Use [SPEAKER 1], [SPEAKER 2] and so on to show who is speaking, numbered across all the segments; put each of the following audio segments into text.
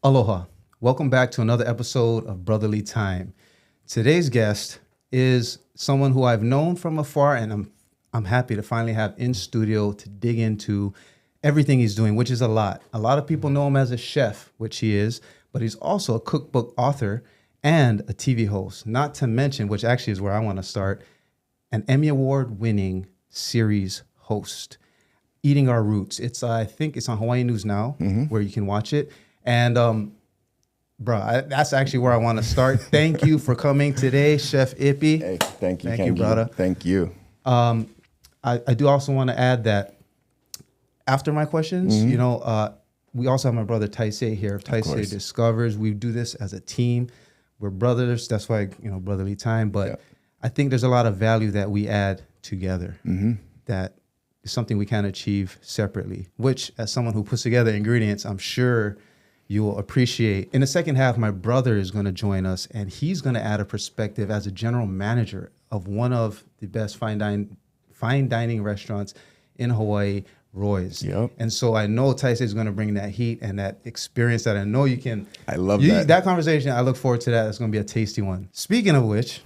[SPEAKER 1] Aloha. Welcome back to another episode of BrotherLee Time. Today's guest is someone who I've known from afar, and I'm happy to finally have in studio to dig into everything he's doing, which is a lot. A lot of people know him as a chef, which he is, but he's also a cookbook author and a TV host. Not to mention, which actually is where I want to start, an Emmy Award-winning series host. Eating Our Roots. I think it's on Hawaiian News Now, where you can watch it. And, that's actually where I want to start. Thank you for coming today, Chef Ippy.
[SPEAKER 2] Hey, thank you.
[SPEAKER 1] Thank you, brother.
[SPEAKER 2] Thank you.
[SPEAKER 1] I do also want to add that after my questions, we also have my brother Taisei here. If Taisei discovers, we do this as a team. We're brothers. That's why, BrotherLee Time. But I think there's a lot of value that we add together that is something we can't achieve separately, which as someone who puts together ingredients, I'm sure you will appreciate. In the second half, my brother is going to join us, and he's going to add a perspective as a general manager of one of the best fine dining restaurants in Hawaii, Roy's.
[SPEAKER 2] Yep.
[SPEAKER 1] And so I know Taisei is going to bring that heat and that experience that I know you can.
[SPEAKER 2] I love that.
[SPEAKER 1] That conversation, I look forward to that. It's going to be a tasty one. Speaking of which,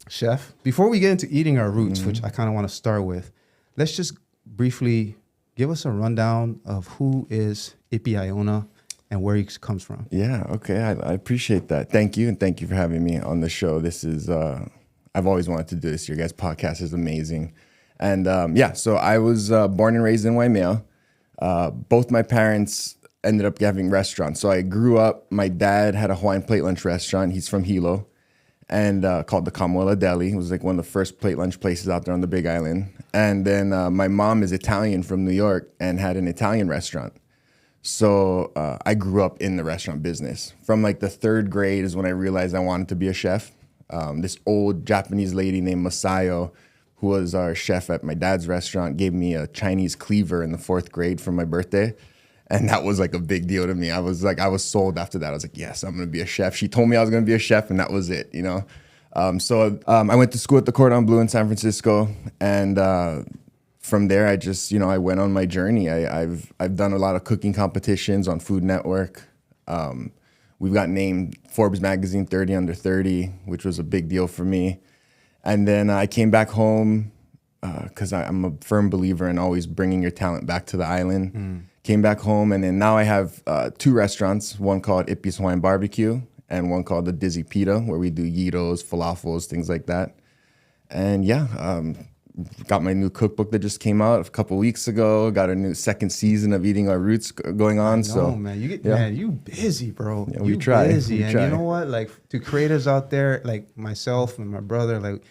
[SPEAKER 1] Chef, before we get into Eating Our Roots, which I kind of want to start with, let's just briefly give us a rundown of who is Ippy Aiona and where he comes from.
[SPEAKER 2] Yeah, okay. I appreciate that. Thank you, and thank you for having me on the show. This is, I've always wanted to do this. Your guys' podcast is amazing. And so I was born and raised in Waimea. Both my parents ended up having restaurants. So I grew up, my dad had a Hawaiian plate lunch restaurant. He's from Hilo, and called the Kamoela Deli. It was like one of the first plate lunch places out there on the Big Island. And then my mom is Italian from New York and had an Italian restaurant. So I grew up in the restaurant business. From like the third grade is when I realized I wanted to be a chef. This old Japanese lady named Masayo, who was our chef at my dad's restaurant, gave me a Chinese cleaver in the fourth grade for my birthday. And that was like a big deal to me. I was sold after that. I was like, yes, I'm going to be a chef. She told me I was going to be a chef, and that was it, So I went to school at the Cordon Bleu in San Francisco, and from there, I just, I went on my journey. I've done a lot of cooking competitions on Food Network. We've got named Forbes magazine 30 under 30, which was a big deal for me. And then I came back home because I'm a firm believer in always bringing your talent back to the island. Came back home, and then now I have two restaurants, one called Ippy's Hawaiian Barbecue and one called the Dizzy Pita, where we do gyros, falafels, things like that. And got my new cookbook that just came out a couple weeks ago. Got a new second season of Eating Our Roots going on.
[SPEAKER 1] Man, you busy, bro.
[SPEAKER 2] Yeah, we try.
[SPEAKER 1] Busy. And you know what? Like, to creators out there, like myself and my brother, like,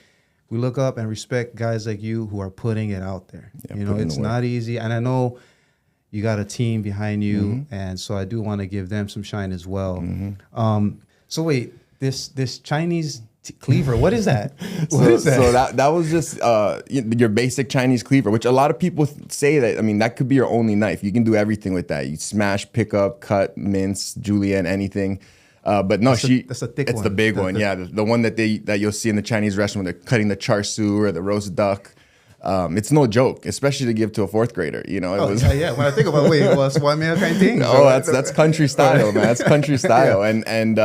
[SPEAKER 1] we look up and respect guys like you who are putting it out there.
[SPEAKER 2] Yeah,
[SPEAKER 1] it's not easy. And I know you got a team behind you, and so I do want to give them some shine as well. So wait, this Chinese cleaver, what is that? What is that?
[SPEAKER 2] So that was just your basic Chinese cleaver, which a lot of people say that, that could be your only knife. You can do everything with that. You smash, pick up, cut, mince, julienne, anything. But no,
[SPEAKER 1] that's a thick one.
[SPEAKER 2] It's the big one, yeah. The one that you'll see in the Chinese restaurant when they're cutting the char siu or the roast duck. It's no joke, especially to give to a fourth grader.
[SPEAKER 1] When I think about it was Waimea kind of thing.
[SPEAKER 2] No, that's country style, man. That's country style, and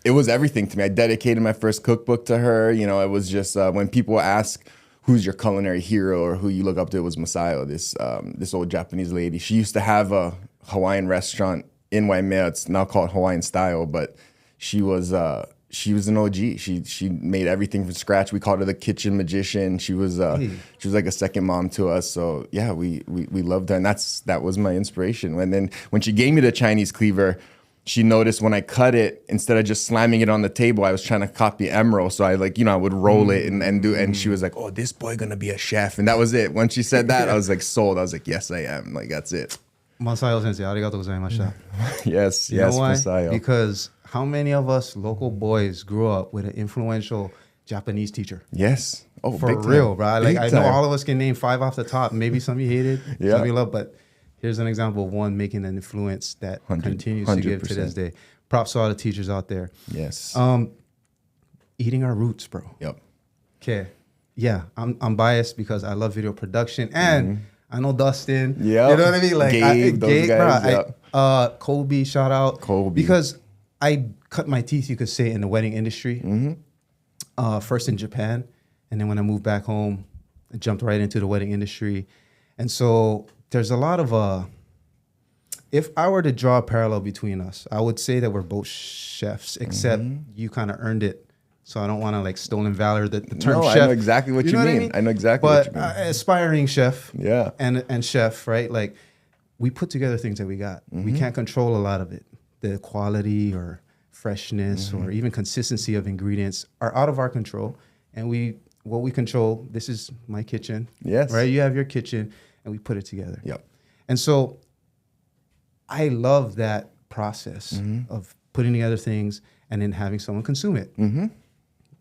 [SPEAKER 2] it was everything to me. I dedicated my first cookbook to her. It was just when people ask who's your culinary hero or who you look up to, it was Masayo, this old Japanese lady. She used to have a Hawaiian restaurant in Waimea. It's now called Hawaiian Style, but she was an OG. She made everything from scratch. We called her the kitchen magician. She was like a second mom to us. So yeah, we loved her, and that was my inspiration. And then when she gave me the Chinese cleaver, she noticed when I cut it, instead of just slamming it on the table, I was trying to copy Emerald. So I I would roll it and do, and she was like, "Oh, this boy gonna be a chef," and that was it. When she said that, I was like sold. I was like, "Yes, I am." Like, that's it.
[SPEAKER 1] Masayo sensei, arigatou gozaimashita.
[SPEAKER 2] Yes,
[SPEAKER 1] you know why?
[SPEAKER 2] Masayo.
[SPEAKER 1] Because how many of us local boys grew up with an influential Japanese teacher?
[SPEAKER 2] Yes. Oh,
[SPEAKER 1] for real, bro. Like, I know all of us can name 5 off the top. Maybe some you hated, some you love, but here's an example of one making an influence that continues to give to this day. Props to all the teachers out there.
[SPEAKER 2] Yes.
[SPEAKER 1] Eating Our Roots, bro.
[SPEAKER 2] Yep.
[SPEAKER 1] Okay. Yeah, I'm biased because I love video production, and I know Dustin.
[SPEAKER 2] Yeah.
[SPEAKER 1] You know what I mean? Like
[SPEAKER 2] Gabe, those guys.
[SPEAKER 1] Bro, Kobe, shout out.
[SPEAKER 2] Kobe.
[SPEAKER 1] Because I cut my teeth, you could say, in the wedding industry. First in Japan. And then when I moved back home, I jumped right into the wedding industry. And so there's a lot of, if I were to draw a parallel between us, I would say that we're both chefs, except you kind of earned it. So I don't want to like stolen valor, the term chef.
[SPEAKER 2] I know exactly what you mean. I know exactly what you mean.
[SPEAKER 1] But aspiring chef
[SPEAKER 2] Yeah.
[SPEAKER 1] and chef, right? Like we put together things that we got. We can't control a lot of it. The quality or freshness or even consistency of ingredients are out of our control. And what we control, this is my kitchen.
[SPEAKER 2] Yes.
[SPEAKER 1] Right? You have your kitchen and we put it together.
[SPEAKER 2] Yep.
[SPEAKER 1] And so I love that process of putting together things and then having someone consume it.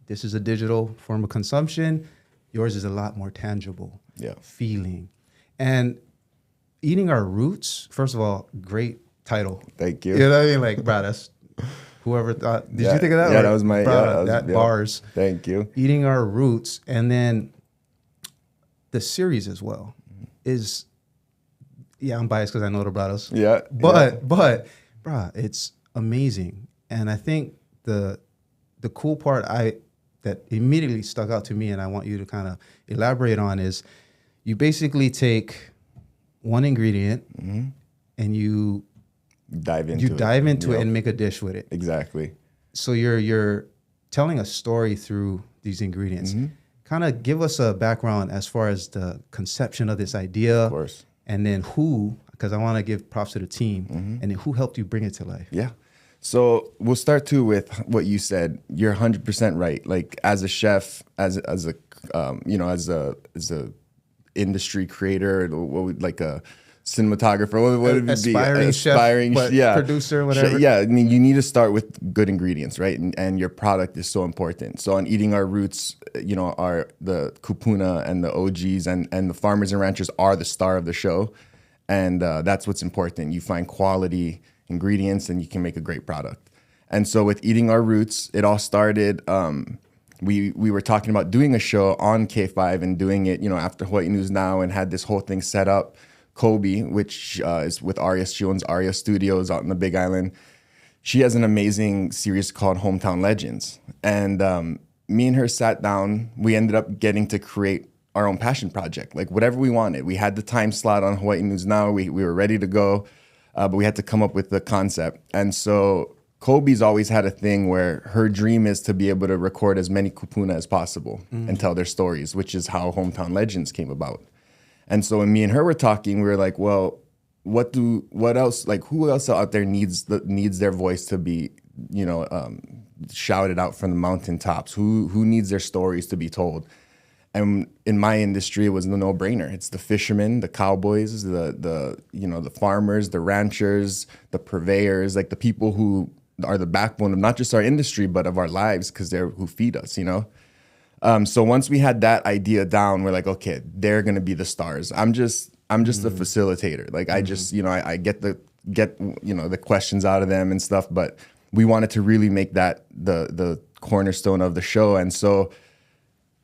[SPEAKER 1] This is a digital form of consumption. Yours is a lot more tangible feeling. And eating our roots, first of all, great title.
[SPEAKER 2] Thank you.
[SPEAKER 1] You know what I mean? Like, bro, that's whoever thought. Did you think of that?
[SPEAKER 2] Yeah, that was my,
[SPEAKER 1] bars.
[SPEAKER 2] Thank you.
[SPEAKER 1] Eating our roots. And then the series as well is, I'm biased because I know the brothers.
[SPEAKER 2] Yeah.
[SPEAKER 1] But, bro, it's amazing. And I think the cool part that immediately stuck out to me and I want you to kind of elaborate on is you basically take one ingredient and you
[SPEAKER 2] dive into
[SPEAKER 1] it and make a dish with it.
[SPEAKER 2] Exactly.
[SPEAKER 1] So you're telling a story through these ingredients. Kind of give us a background as far as the conception of this idea.
[SPEAKER 2] Of course.
[SPEAKER 1] And then who, because I want to give props to the team, and then who helped you bring it to life.
[SPEAKER 2] Yeah. So we'll start too with what you said. You're 100% right. Like as a chef, as a industry creator, like a cinematographer, what would it be?
[SPEAKER 1] Aspiring chef, producer, whatever.
[SPEAKER 2] Yeah, I mean, you need to start with good ingredients, right? And your product is so important. So on eating our roots, are the Kūpuna and the OGs and the farmers and ranchers are the star of the show, and that's what's important. You find quality ingredients and you can make a great product. And so with eating our roots, it all started. We were talking about doing a show on K5 and doing it, after Hawaii News Now, and had this whole thing set up. Kobe, which is with Aria, she owns Aria Studios out in the Big Island. She has an amazing series called Hometown Legends. And me and her sat down. We ended up getting to create our own passion project, like whatever we wanted. We had the time slot on Hawaii News Now. We were ready to go, but we had to come up with the concept. And so Kobe's always had a thing where her dream is to be able to record as many kupuna as possible and tell their stories, which is how Hometown Legends came about. And so when me and her were talking, we were like, well, what else? Like, who else out there needs their voice to be, shouted out from the mountaintops? Who needs their stories to be told? And in my industry, it was a no-brainer. It's the fishermen, the cowboys, the farmers, the ranchers, the purveyors, like the people who are the backbone of not just our industry, but of our lives, because they're who feed us, So once we had that idea down, we're like, okay, they're gonna be the stars. I'm just a facilitator. Like I just, I get the questions out of them and stuff, but we wanted to really make that the cornerstone of the show. And so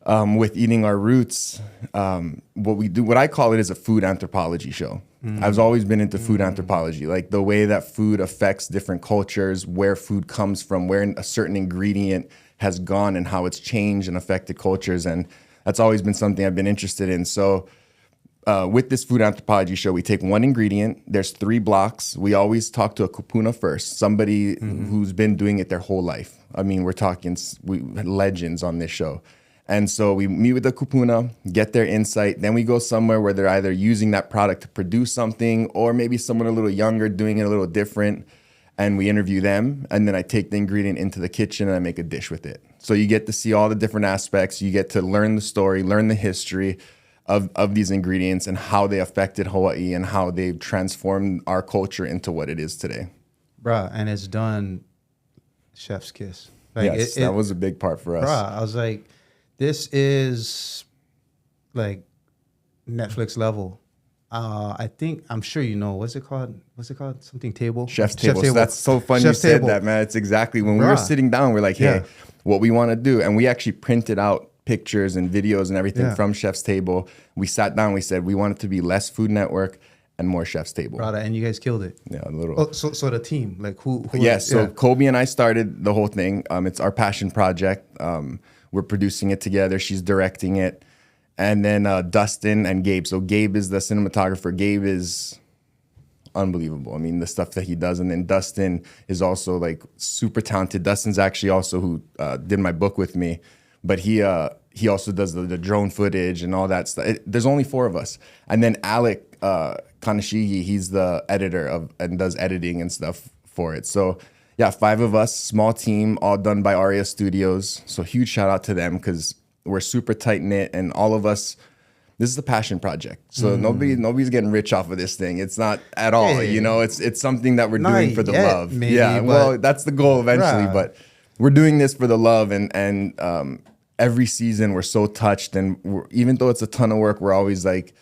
[SPEAKER 2] with Eating Our Roots, what I call it is a food anthropology show. I've always been into food anthropology, like the way that food affects different cultures, where food comes from, where a certain ingredient has gone and how it's changed and affected cultures. And that's always been something I've been interested in. So with this food anthropology show, we take one ingredient. There's 3 blocks. We always talk to a kupuna first, somebody who's been doing it their whole life. I mean, we're talking legends on this show. And so we meet with the kupuna, get their insight. Then we go somewhere where they're either using that product to produce something, or maybe someone a little younger doing it a little different. And we interview them, and then I take the ingredient into the kitchen and I make a dish with it. So you get to see all the different aspects. You get to learn the story, learn the history of these ingredients and how they affected Hawaii and how they've transformed our culture into what it is today.
[SPEAKER 1] Bruh, and it's done chef's kiss.
[SPEAKER 2] Like yes, that was a big part for us.
[SPEAKER 1] Bruh, I was like, this is like Netflix level. I'm sure what's it called? Something table?
[SPEAKER 2] Chef's table. So that's so fun you said that, man. It's exactly when we were sitting down, we're like, hey, what we want to do. And we actually printed out pictures and videos and everything
[SPEAKER 1] Yeah.
[SPEAKER 2] from Chef's Table. We sat down, we said we want it to be less Food Network and more Chef's Table.
[SPEAKER 1] Brother, and you guys killed it.
[SPEAKER 2] Yeah, a little.
[SPEAKER 1] Oh, so the team, like who
[SPEAKER 2] Yes, so Kobe and I started the whole thing. It's our passion project. We're producing it together. She's directing it. And then Dustin and Gabe. So Gabe is the cinematographer. Gabe is unbelievable. I mean, the stuff that he does. And then Dustin is also like super talented. Dustin's actually also who did my book with me. But he also does the drone footage and all that stuff. There's only 4 of us. And then Alec Kanashigi, he's the editor and does editing and stuff for it. So yeah, 5 of us, small team, all done by Aria Studios. So huge shout out to them because we're super tight knit and all of us. This is a passion project. So nobody's getting rich off of this thing. It's not at all.
[SPEAKER 1] Hey.
[SPEAKER 2] You know, it's something that we're doing for the
[SPEAKER 1] yet,
[SPEAKER 2] love.
[SPEAKER 1] maybe,
[SPEAKER 2] yeah, well, that's the goal eventually.
[SPEAKER 1] Bruh.
[SPEAKER 2] But we're doing this for the love and every season we're so touched and even though it's a ton of work, we're always like,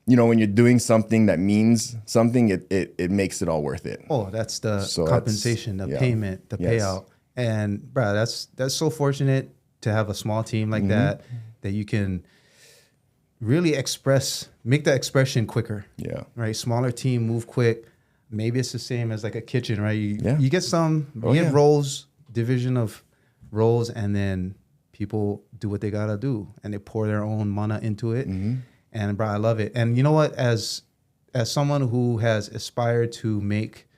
[SPEAKER 2] you know, when you're doing something that means something, it makes it all worth it.
[SPEAKER 1] Oh, that's the
[SPEAKER 2] So
[SPEAKER 1] compensation, the payment, the
[SPEAKER 2] Yes.
[SPEAKER 1] payout. And bro, that's so fortunate to have a small team like that you can really make the expression quicker.
[SPEAKER 2] Yeah.
[SPEAKER 1] Right. Smaller team, move quick. Maybe it's the same as like a kitchen, right? You get
[SPEAKER 2] Yeah.
[SPEAKER 1] roles, division of roles, and then people do what they gotta do and they pour their own mana into it. And bro, I love it. And you know what? As someone who has aspired to make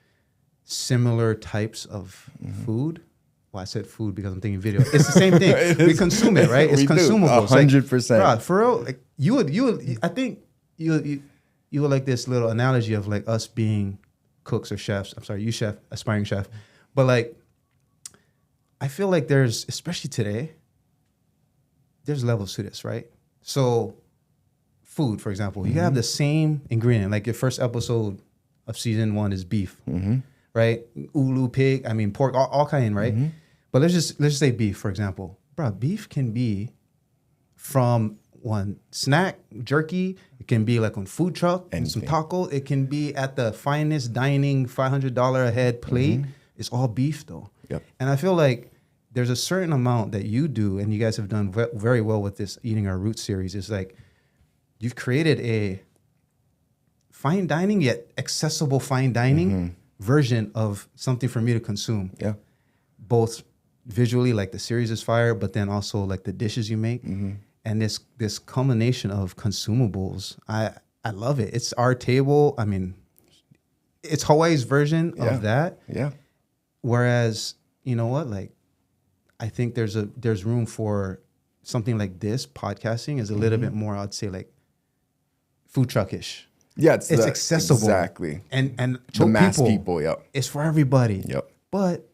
[SPEAKER 1] similar types of food, well, I said food because I'm thinking video. It's the same thing. We consume it, right? It's
[SPEAKER 2] We do,
[SPEAKER 1] consumables.
[SPEAKER 2] 100%.
[SPEAKER 1] Like, bro, for real, like you would. I think you would like this little analogy of like us being cooks or chefs. I'm sorry, you chef, aspiring chef, but like I feel like there's, especially today, there's levels to this, right? So food, for example, you can have the same ingredient. Like your first episode of season 1 is beef, right? Ulu, pig, I mean pork, all kind, right? But let's just say beef, for example. Bro, beef can be from one snack, jerky. It can be like on food truck and some tacos. It can be at the finest dining, $500 a head plate. It's all beef though.
[SPEAKER 2] Yep.
[SPEAKER 1] And I feel like there's a certain amount that you do, and you guys have done very well with this Eating Our Roots series. It's like you've created a fine dining yet accessible fine dining version of something for me to consume.
[SPEAKER 2] Yeah.
[SPEAKER 1] Both visually, like the series is fire, but then also like the dishes you make. And this combination of consumables, I love it. It's our table. I mean, it's Hawaii's version of that.
[SPEAKER 2] Yeah.
[SPEAKER 1] Whereas, you know what, like, I think there's room for something like this. Podcasting is a little bit more, I'd say, like food truckish.
[SPEAKER 2] Yeah,
[SPEAKER 1] It's accessible.
[SPEAKER 2] Exactly.
[SPEAKER 1] And
[SPEAKER 2] The mass people, yep.
[SPEAKER 1] It's for everybody.
[SPEAKER 2] Yep.
[SPEAKER 1] But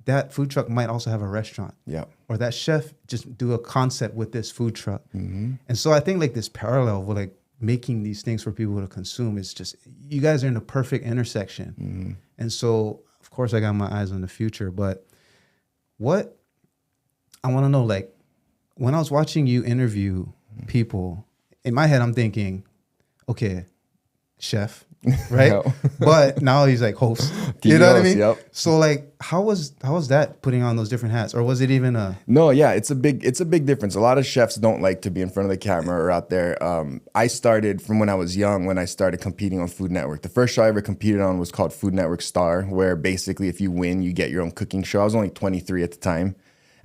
[SPEAKER 1] that food truck might also have a restaurant.
[SPEAKER 2] Yep.
[SPEAKER 1] Or that chef just do a concept with this food truck. And so I think like this parallel with like making these things for people to consume is just, you guys are in the perfect intersection. And so, of course, I got my eyes on the future. But what I want to know, like, when I was watching you interview people, in my head, I'm thinking, okay, chef, right?
[SPEAKER 2] Yeah.
[SPEAKER 1] But now he's like host. You know what I mean?
[SPEAKER 2] Yep.
[SPEAKER 1] So like, how was that putting on those different hats, or was it even a?
[SPEAKER 2] No, yeah, it's a big difference. A lot of chefs don't like to be in front of the camera or out there. I started from when I was young, when I started competing on Food Network. The first show I ever competed on was called Food Network Star, where basically if you win, you get your own cooking show. I was only 23 at the time.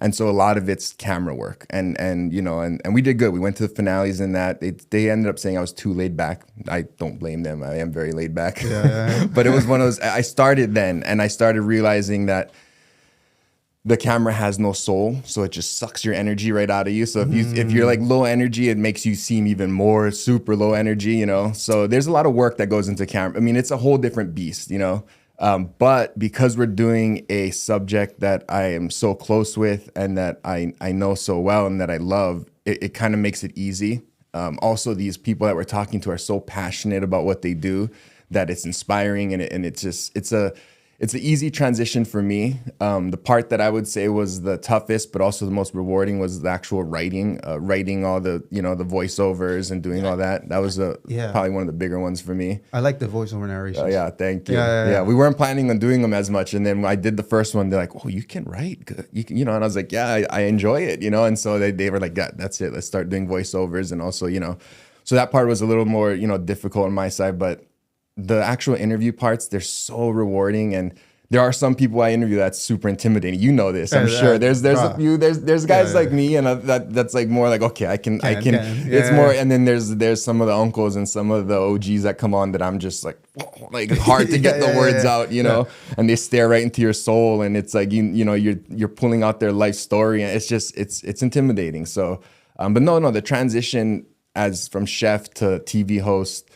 [SPEAKER 2] And so a lot of it's camera work, and you know, and we did good. We went to the finales in that. They ended up saying I was too laid back. I don't blame them. I am very laid back.
[SPEAKER 1] Yeah.
[SPEAKER 2] But it was one of those. I started then, and I started realizing that the camera has no soul, so it just sucks your energy right out of you. So if you're like low energy, it makes you seem even more super low energy. You know, so there's a lot of work that goes into camera. I mean, it's a whole different beast. You know. But because we're doing a subject that I am so close with and that I know so well and that I love, it kind of makes it easy. Also, these people that we're talking to are so passionate about what they do that it's inspiring, and it's it's an easy transition for me. The part that I would say was the toughest, but also the most rewarding, was the actual writing all the, the voiceovers and doing all that. That was probably one of the bigger ones for me.
[SPEAKER 1] I like the voiceover narration.
[SPEAKER 2] Yeah, thank you.
[SPEAKER 1] Yeah.
[SPEAKER 2] We weren't planning on doing them as much, and then when I did the first one, they're like, "Oh, you can write good, and I was like, "Yeah, I enjoy it," and so they were like, "Yeah, that's it. Let's start doing voiceovers," and also, so that part was a little more, difficult on my side, but the actual interview parts, they're so rewarding. And there are some people I interview that's super intimidating. You know this, I'm sure. There's a few, there's guys like me, and that's like more like, okay, I can. It's more, and then there's some of the uncles and some of the OGs that come on that I'm just like, whoa, like hard to get the words out, and they stare right into your soul, and it's like you're pulling out their life story, and it's just it's intimidating. So, but no, the transition as from chef to TV host.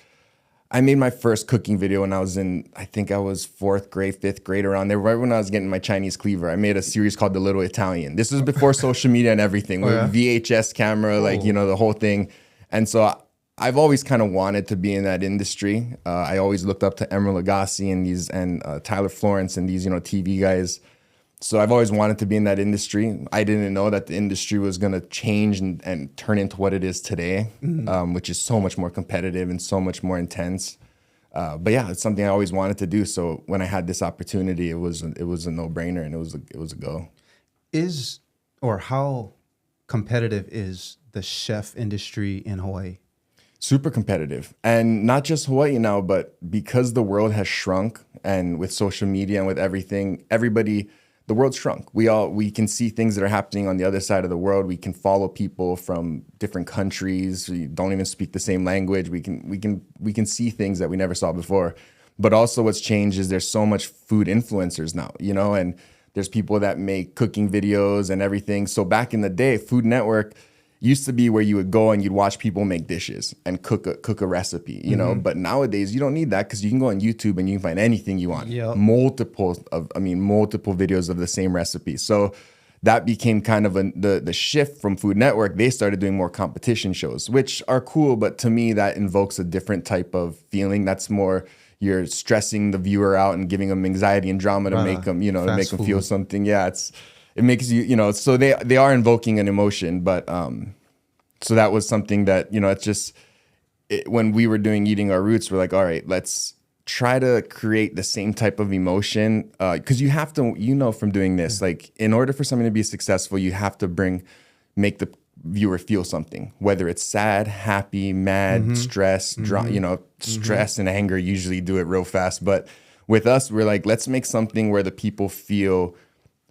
[SPEAKER 2] I made my first cooking video when I was I think I was 4th grade, 5th grade, around there, right when I was getting my Chinese Cleaver. I made a series called The Little Italian. This was before social media and everything. With VHS camera, the whole thing. And so I've always kind of wanted to be in that industry. I always looked up to Emeril Lagasse and Tyler Florence and these, TV guys. So I've always wanted to be in that industry. I didn't know that the industry was going to change and turn into what it is today, which is so much more competitive and so much more intense. But yeah, it's something I always wanted to do. So when I had this opportunity, it was a no-brainer, and it was a go.
[SPEAKER 1] How competitive is the chef industry in Hawaii?
[SPEAKER 2] Super competitive, and not just Hawaii now, but because the world has shrunk, and with social media and with everything, the world's shrunk. We can see things that are happening on the other side of the world. We can follow people from different countries. We don't even speak the same language. We can see things that we never saw before. But also what's changed is there's so much food influencers now, and there's people that make cooking videos and everything. So back in the day, Food Network used to be where you would go and you'd watch people make dishes and cook a recipe, But nowadays you don't need that, because you can go on YouTube and you can find anything you want.
[SPEAKER 1] Yep.
[SPEAKER 2] Multiple videos of the same recipe. So that became kind of the shift from Food Network. They started doing more competition shows, which are cool, but to me that invokes a different type of feeling. That's more, you're stressing the viewer out and giving them anxiety and drama to make them, to make them feel something. Yeah, it makes you, so they are invoking an emotion, but so that was something that, it's just, when we were doing Eating Our Roots, we're like, all right, let's try to create the same type of emotion, because you have to, from doing this, like, in order for something to be successful, you have to make the viewer feel something, whether it's sad, happy, mad, stress, stress and anger usually do it real fast. But with us, we're like, let's make something where the people feel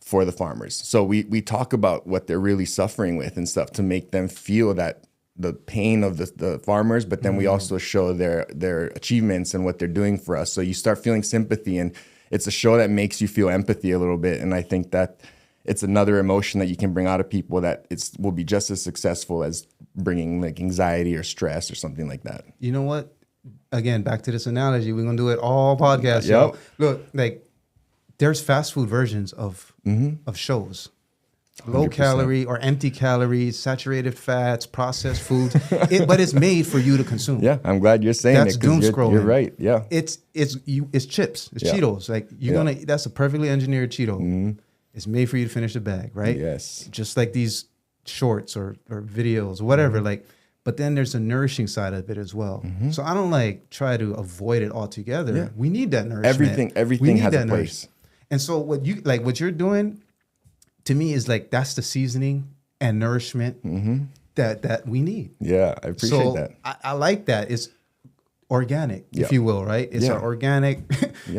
[SPEAKER 2] for the farmers. So we talk about what they're really suffering with and stuff to make them feel that the pain of the farmers, but then we also show their achievements and what they're doing for us. So you start feeling sympathy, and it's a show that makes you feel empathy a little bit. And I think that it's another emotion that you can bring out of people that will be just as successful as bringing like anxiety or stress or something like that.
[SPEAKER 1] You know what? Again, back to this analogy, we're going to do it all podcasts.
[SPEAKER 2] Yep.
[SPEAKER 1] So, look, like, there's fast food versions of shows. 100%. Low calorie or empty calories, saturated fats, processed foods, but it's made for you to consume.
[SPEAKER 2] Yeah, I'm glad you're saying
[SPEAKER 1] that's
[SPEAKER 2] it.
[SPEAKER 1] Doom scrolling.
[SPEAKER 2] You're right. Yeah,
[SPEAKER 1] it's chips, it's Cheetos. Like that's a perfectly engineered Cheeto. It's made for you to finish the bag, right?
[SPEAKER 2] Yes.
[SPEAKER 1] Just like these shorts or videos, or whatever. Like, but then there's a nourishing side of it as well. So I don't try to avoid it altogether. Yeah. We need that nourishment.
[SPEAKER 2] Everything has a place.
[SPEAKER 1] And so what you're doing, to me, is like, that's the seasoning and nourishment that we need.
[SPEAKER 2] Yeah, I appreciate that.
[SPEAKER 1] I like that. It's organic, if you will, right? It's an organic,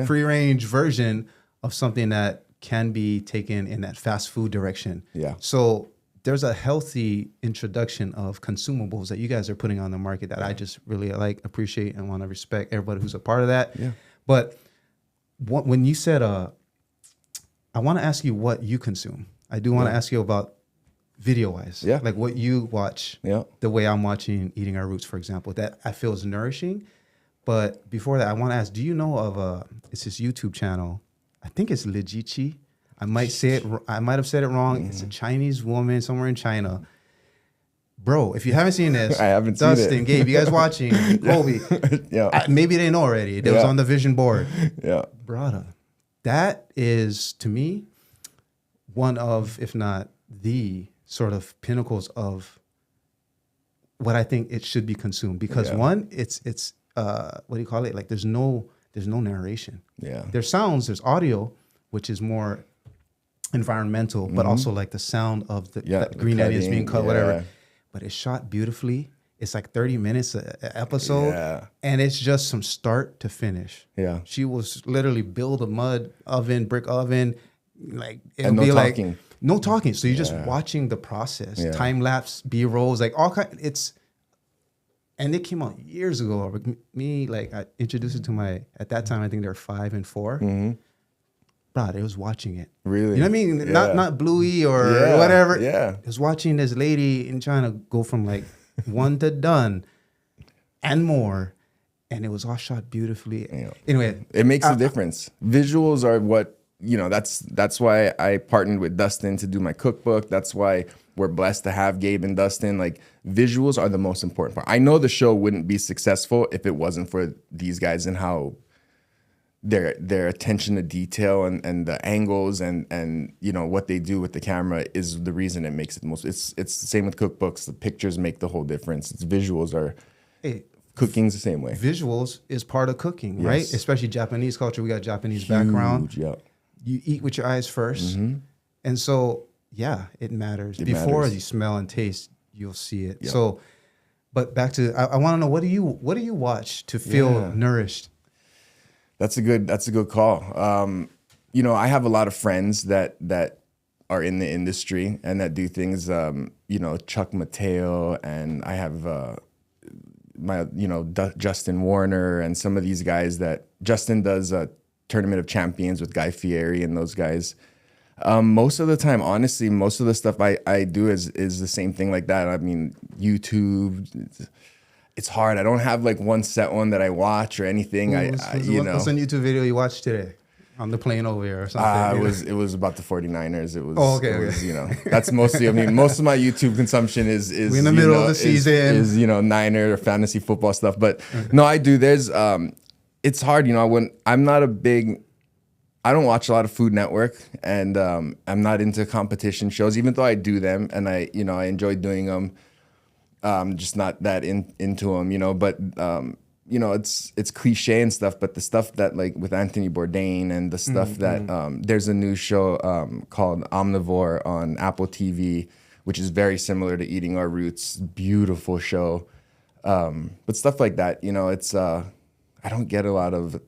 [SPEAKER 1] free-range version of something that can be taken in that fast food direction. Yeah. So there's a healthy introduction of consumables that you guys are putting on the market that I just really appreciate, and want to respect everybody who's a part of that. Yeah. But when you said, I want to ask you what you consume. I do want to ask you about video-wise. Yeah. Like what you watch. Yeah. The way I'm watching Eating Our Roots, for example, that I feel is nourishing. But before that, I want to ask, do you know of it's this YouTube channel? I think it's Lejichi. I might have said it wrong. It's a Chinese woman somewhere in China. Bro, if you haven't seen this,
[SPEAKER 2] I haven't seen it.
[SPEAKER 1] Dustin, Gabe, you guys watching, Colby, maybe they know already. It was on the vision board.
[SPEAKER 2] Yeah.
[SPEAKER 1] Brother, that is, to me, one of, if not the sort of pinnacles of what I think it should be consumed. Because one, it's what do you call it? Like there's no narration.
[SPEAKER 2] Yeah.
[SPEAKER 1] There's sounds, there's audio, which is more environmental, but also like the sound of the green onions being cut, whatever. But it's shot beautifully. It's like 30 minutes an episode, and it's just from start to finish. Yeah, she was literally build a mud oven, brick oven, like it'll
[SPEAKER 2] and no
[SPEAKER 1] be
[SPEAKER 2] talking.
[SPEAKER 1] like no talking. So you're just watching the process, time lapse, B-rolls, like all kind. And it came out years ago. Me, like I introduced it to at that time I think they were 5 and 4. Bro, they was watching it.
[SPEAKER 2] Really?
[SPEAKER 1] You know what I mean? Not Bluey or whatever. Yeah, I was watching this lady and trying to go from like one to done and more, and it was all shot beautifully. Anyway,
[SPEAKER 2] it makes a difference. Visuals are what, that's why I partnered with Dustin to do my cookbook. That's why we're blessed to have Gabe and Dustin. Like, visuals are the most important part. I know the show wouldn't be successful if it wasn't for these guys and how their attention to detail and the angles and what they do with the camera is the reason it makes it the most. It's the same with cookbooks. The pictures make the whole difference. Visuals are cooking's the same way.
[SPEAKER 1] Visuals is part of cooking, right? Especially Japanese culture. We got Japanese background. Yeah. You eat with your eyes first, and so it matters. Before you smell and taste, you'll see it. So, but back to I want to know, what do you watch to feel nourished?
[SPEAKER 2] That's a good call. I have a lot of friends that are in the industry and that do things. Chuck Mateo, and I have Justin Warner, and some of these guys that Justin does a Tournament of Champions with Guy Fieri and those guys. Most of the time, honestly, most of the stuff I do is the same thing like that. I mean, YouTube. It's hard. I don't have like one set one that I watch or anything.
[SPEAKER 1] What's a YouTube video you watched today on the plane over here or something?
[SPEAKER 2] It was about the 49ers. It was, that's mostly, most of my YouTube consumption is
[SPEAKER 1] we're in the middle of the season.
[SPEAKER 2] Is Niner or fantasy football stuff. But no, I do. There's, it's hard. I don't watch a lot of Food Network, and I'm not into competition shows, even though I do them and I enjoy doing them. Just not that into them, but it's cliche and stuff. But the stuff that, like with Anthony Bourdain and the stuff that there's a new show called Omnivore on Apple TV, which is very similar to Eating Our Roots. Beautiful show, but stuff like that. It's I don't get a lot of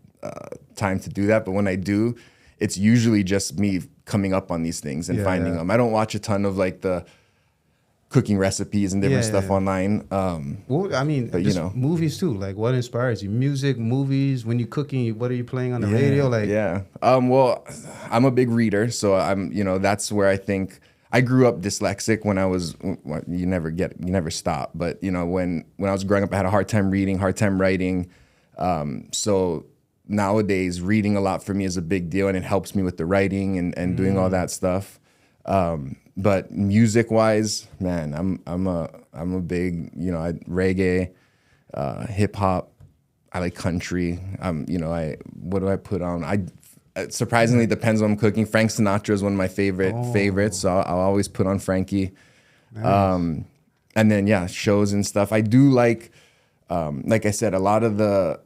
[SPEAKER 2] time to do that, but when I do, it's usually just me coming up on these things and finding them. I don't watch a ton of like the cooking recipes and different stuff online.
[SPEAKER 1] Well, I mean, but, movies too. Like, what inspires you? Music, movies. When you're cooking, what are you playing on the radio? Like,
[SPEAKER 2] well, I'm a big reader, so I'm. That's where I think I grew up dyslexic. When I was, you never stop. But when I was growing up, I had a hard time reading, hard time writing. So nowadays, reading a lot for me is a big deal, and it helps me with the writing and doing all that stuff. But music wise, man, I'm a big, reggae, hip hop. I like country. What do I put on? It surprisingly depends on what I'm cooking. Frank Sinatra is one of my favorites. So I'll always put on Frankie. Nice. And then, shows and stuff. I do like I said, a lot of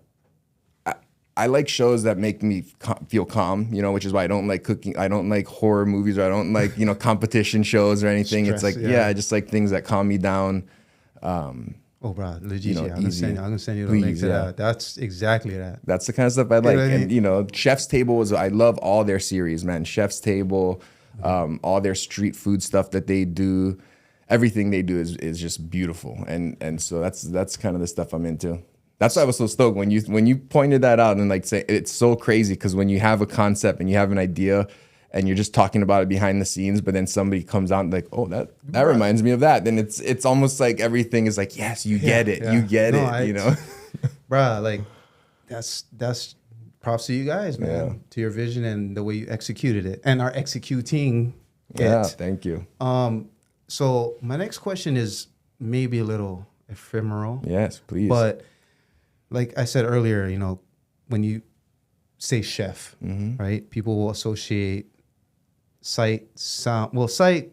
[SPEAKER 2] I like shows that make me feel calm, which is why I don't like cooking. I don't like horror movies, or I don't like, competition shows or anything. Stress, it's like, I just like things that calm me down.
[SPEAKER 1] Bro, legit, I'm gonna send you the link to that. That's exactly that.
[SPEAKER 2] That's the kind of stuff I like. And, Chef's Table I love all their series, man. Chef's Table, all their street food stuff that they do. Everything they do is just beautiful. And so that's kind of the stuff I'm into. That's why I was so stoked when you pointed that out, and like say it's so crazy, because when you have a concept and you have an idea and you're just talking about it behind the scenes, but then somebody comes out and like, oh, that reminds me of that. Then it's almost like everything is like, yes, you get it. You get it.
[SPEAKER 1] Bruh, like that's props to you guys, man, to your vision and the way you executed it and are executing it.
[SPEAKER 2] Yeah, thank you.
[SPEAKER 1] So my next question is maybe a little ephemeral.
[SPEAKER 2] Yes, please.
[SPEAKER 1] But like I said earlier, when you say chef, right? People will associate sight, sound, well, sight,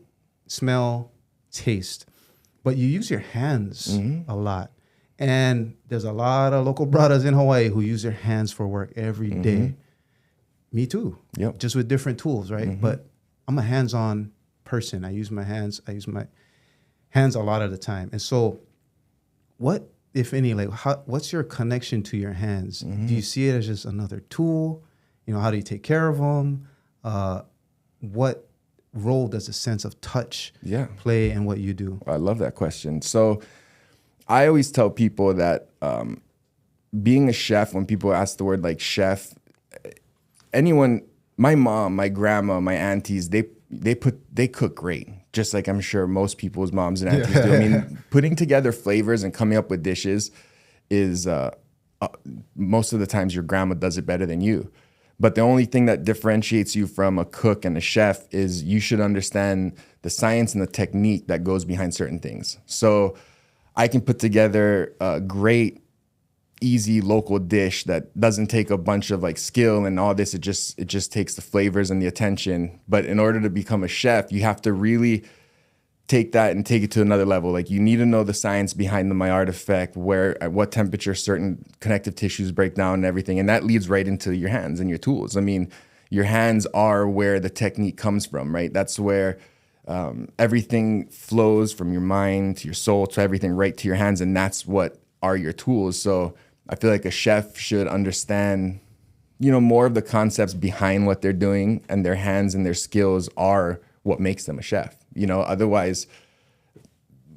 [SPEAKER 1] smell, taste, but you use your hands a lot. And there's a lot of local brothers in Hawaii who use their hands for work every day. Me too.
[SPEAKER 2] Yep.
[SPEAKER 1] Just with different tools, right? But I'm a hands-on person. I use my hands. I use my hands a lot of the time. And so what, if any, like what's your connection to your hands? Do you see it as just another tool? You know, how do you take care of them? What role does a sense of touch play in what you do?
[SPEAKER 2] I love that question. So I always tell people that being a chef, when people ask the word like chef, anyone, my mom, my grandma, my aunties, they cook great, just like I'm sure most people's moms and aunties do. I mean, putting together flavors and coming up with dishes is most of the times your grandma does it better than you. But the only thing that differentiates you from a cook and a chef is you should understand the science and the technique that goes behind certain things. So I can put together a great, easy local dish that doesn't take a bunch of like skill and all this. It just takes the flavors and the attention. But in order to become a chef, you have to really take that and take it to another level. Like you need to know the science behind the Maillard effect, where at what temperature certain connective tissues break down and everything. And that leads right into your hands and your tools. I mean, your hands are where the technique comes from, right? That's where everything flows from your mind to your soul to everything right to your hands. And that's what are your tools. So I feel like a chef should understand, you know, more of the concepts behind what they're doing, and their hands and their skills are what makes them a chef. You know, otherwise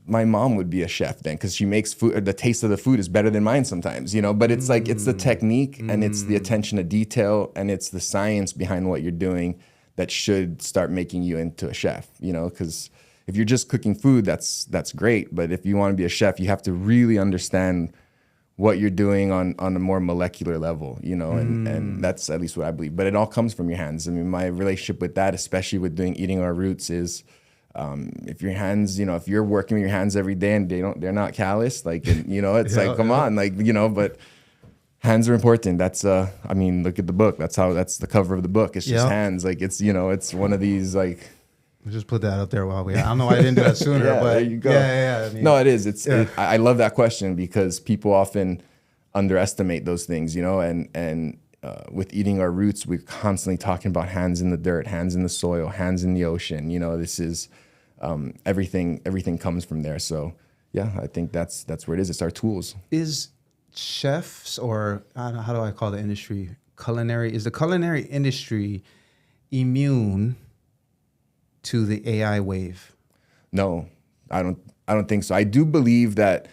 [SPEAKER 2] my mom would be a chef then, because she makes food, or the taste of the food is better than mine sometimes, you know, but it's like, it's the technique and it's the attention to detail and it's the science behind what you're doing that should start making you into a chef, you know, because if you're just cooking food, that's great. But if you want to be a chef, you have to really understand what you're doing on a more molecular level, you know, and that's at least what I believe. But it all comes from your hands. I mean, my relationship with that, especially with eating our roots, is if your hands, you know, if you're working with your hands every day and they're not calloused, like, you know, it's like, come on, like, you know, but hands are important. That's I mean, look at the book. That's the cover of the book. It's just hands. Like, it's, you know, it's one of these, like,
[SPEAKER 1] We'll just put that out there while I don't know why I didn't do that sooner.
[SPEAKER 2] Yeah,
[SPEAKER 1] but
[SPEAKER 2] there you go.
[SPEAKER 1] Yeah. I mean,
[SPEAKER 2] no, it is. I love that question because people often underestimate those things, you know, and with eating our roots, we're constantly talking about hands in the dirt, hands in the soil, hands in the ocean. You know, this is everything comes from there. So yeah, I think that's where it is. It's our tools.
[SPEAKER 1] Is chefs, or I don't know, how do I call the industry, culinary? Is the culinary industry immune to the AI wave?
[SPEAKER 2] No, I don't think so. I do believe that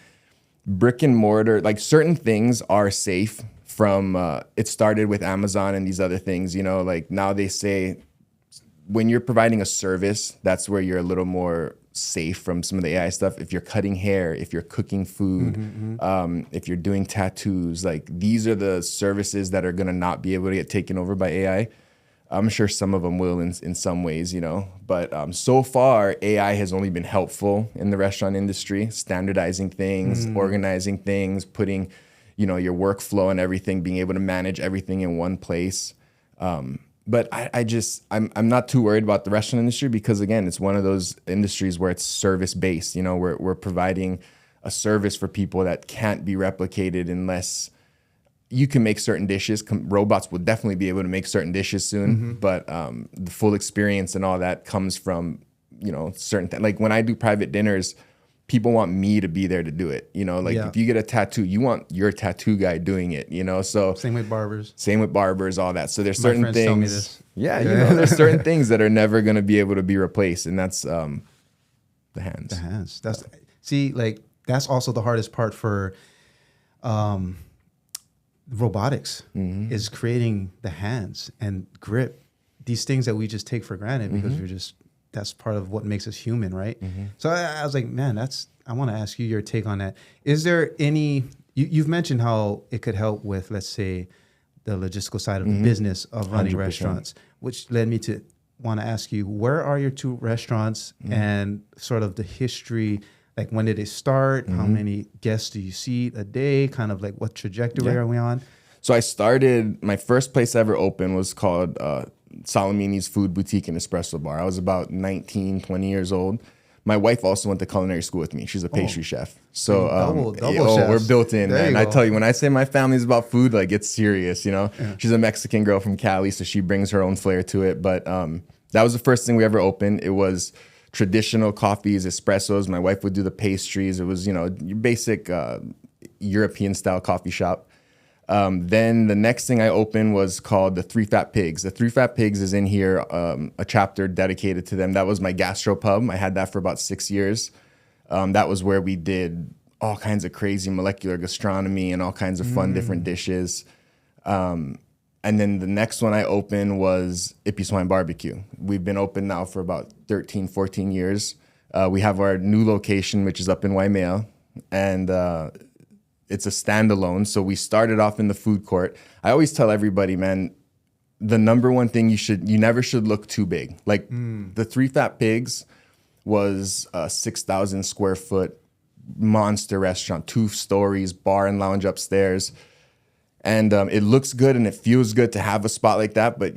[SPEAKER 2] brick and mortar, like certain things are safe from, it started with Amazon and these other things, you know, like now they say when you're providing a service, that's where you're a little more safe from some of the AI stuff. If you're cutting hair, if you're cooking food, if you're doing tattoos, like these are the services that are going to not be able to get taken over by AI. I'm sure some of them will in some ways, you know, but so far AI has only been helpful in the restaurant industry, standardizing things, organizing things, putting, you know, your workflow and everything, being able to manage everything in one place. But I'm not too worried about the restaurant industry because, again, it's one of those industries where it's service based. You know, we're providing a service for people that can't be replicated unless you can make certain dishes. Robots will definitely be able to make certain dishes soon, but the full experience and all that comes from, you know, certain things. Like when I do private dinners, people want me to be there to do it. You know, like if you get a tattoo, you want your tattoo guy doing it, you know? So
[SPEAKER 1] same with barbers,
[SPEAKER 2] all that. So there's certain things.
[SPEAKER 1] Tell me this.
[SPEAKER 2] Yeah, you know, there's certain things that are never going to be able to be replaced. And that's the hands.
[SPEAKER 1] The hands. That's also the hardest part for robotics is creating the hands and grip, these things that we just take for granted because that's part of what makes us human, right? So I was like, man, I want to ask you your take on that. Is there any, you've mentioned how it could help with, let's say, the logistical side of the business of running
[SPEAKER 2] 100%.
[SPEAKER 1] restaurants, which led me to want to ask you, where are your two restaurants and sort of the history? Like, when did they start? How many guests do you see a day? Kind of like, what trajectory are we on?
[SPEAKER 2] So I started, my first place I ever opened was called Salamini's Food Boutique and Espresso Bar. I was about 19, 20 years old. My wife also went to culinary school with me. She's a pastry chef. So
[SPEAKER 1] double chefs.
[SPEAKER 2] we're built in,
[SPEAKER 1] there
[SPEAKER 2] man. I tell you, when I say my family's about food, like it's serious, you know?
[SPEAKER 1] Yeah.
[SPEAKER 2] She's a Mexican girl from Cali, so she brings her own flair to it. But that was the first thing we ever opened. It was traditional coffees, espressos. My wife would do the pastries. It was, you know, your basic European style coffee shop. Then the next thing I opened was called the Three Fat Pigs. The Three Fat Pigs is in here, a chapter dedicated to them. That was my gastropub. I had that for about 6 years. That was where we did all kinds of crazy molecular gastronomy and all kinds of fun different dishes. And then the next one I opened was Ippy Barbecue. We've been open now for about 13, 14 years. We have our new location, which is up in Waimea. And it's a standalone. So we started off in the food court. I always tell everybody, man, the number one thing you never should look too big. Like the Three Fat Pigs was a 6,000 square foot monster restaurant, 2 stories, bar and lounge upstairs. And it looks good and it feels good to have a spot like that, but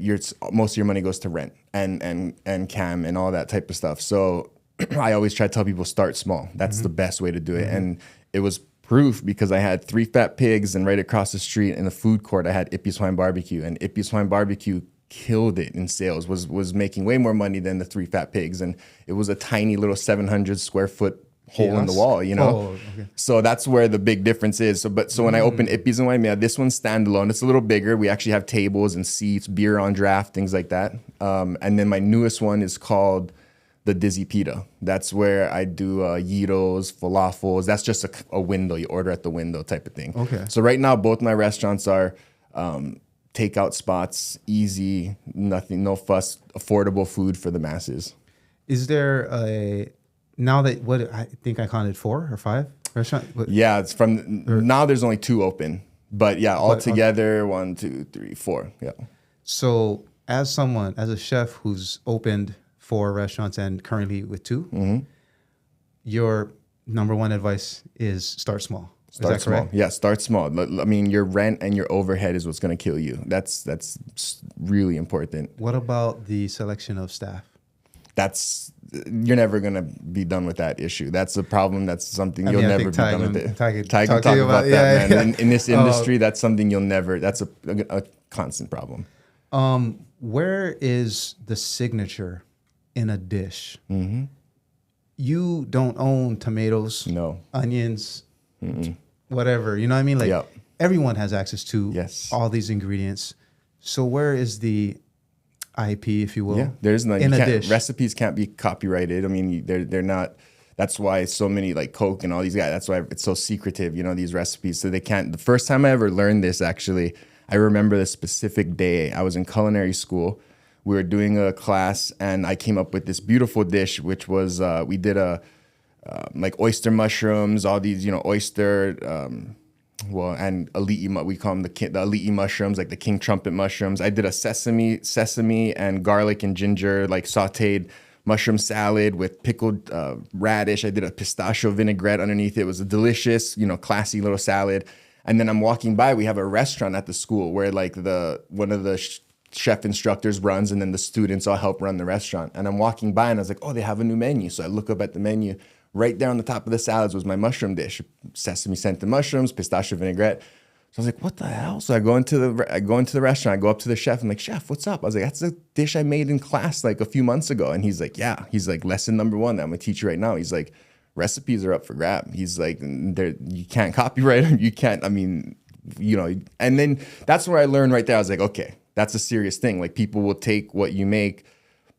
[SPEAKER 2] most of your money goes to rent and cam and all that type of stuff. So I always try to tell people start small. That's the best way to do it. And it was proof because I had 3 Fat Pigs and right across the street in the food court, I had Ippy Barbecue, and Ippy Barbecue killed it in sales, was making way more money than the 3 Fat Pigs. And it was a tiny little 700 square foot hole in the wall, you know?
[SPEAKER 1] Oh, okay.
[SPEAKER 2] So that's where the big difference is. So when I opened Ippy's in Waimea, this one's standalone. It's a little bigger. We actually have tables and seats, beer on draft, things like that. And then my newest one is called the Dizzy Pita. That's where I do gyros, falafels. That's just a window. You order at the window type of thing.
[SPEAKER 1] Okay.
[SPEAKER 2] So right now, both my restaurants are takeout spots, easy, nothing, no fuss, affordable food for the masses.
[SPEAKER 1] Is there now that I think I counted 4 or 5 restaurants?
[SPEAKER 2] Yeah, it's now there's only 2 open. But yeah, altogether, 1, 2, 3, 4. Yeah.
[SPEAKER 1] So as a chef who's opened 4 restaurants and currently with 2, your number one advice is start small.
[SPEAKER 2] Start
[SPEAKER 1] is that correct?
[SPEAKER 2] small. Yeah, start small. I mean, your rent and your overhead is what's going to kill you. That's really important.
[SPEAKER 1] What about the selection of staff?
[SPEAKER 2] You're never going to be done with that issue. That's a problem. That's something you'll never be done with it.
[SPEAKER 1] Ty
[SPEAKER 2] can talk about that, man. In this industry, that's something that's a constant problem.
[SPEAKER 1] Where is the signature in a dish? You don't own tomatoes,
[SPEAKER 2] no
[SPEAKER 1] onions, whatever. You know what I mean? Like everyone has access to all these ingredients. So where is the IP, if you will? Yeah,
[SPEAKER 2] there's none.
[SPEAKER 1] In a dish.
[SPEAKER 2] Recipes can't be copyrighted. I mean, they're not. That's why so many like Coke and all these guys. That's why it's so secretive. You know, these recipes. So they can't. The first time I ever learned this, actually, I remember the specific day. I was in culinary school. We were doing a class, and I came up with this beautiful dish, which was we did like oyster mushrooms, all these, you know, oyster. And ali'i, we call them the ali'i mushrooms, like the king trumpet mushrooms. I did a sesame and garlic and ginger, like sauteed mushroom salad with pickled radish. I did a pistachio vinaigrette underneath it. It was a delicious, you know, classy little salad. And then I'm walking by. We have a restaurant at the school where like one of the chef instructors runs, and then the students all help run the restaurant. And I'm walking by, and I was like, oh, they have a new menu. So I look up at the menu. Right there on the top of the salads was my mushroom dish, sesame scented mushrooms, pistachio vinaigrette. So I was like, what the hell? So I go into the restaurant. I go up to the chef. I'm like, chef, what's up? I was like, that's a dish I made in class like a few months ago. And he's like, yeah. He's like, lesson number 1 that I'm gonna teach you right now. He's like, recipes are up for grab. He's like, you can't copyright them. You can't. I mean, you know. And then that's where I learned right there. I was like, okay, that's a serious thing. Like people will take what you make.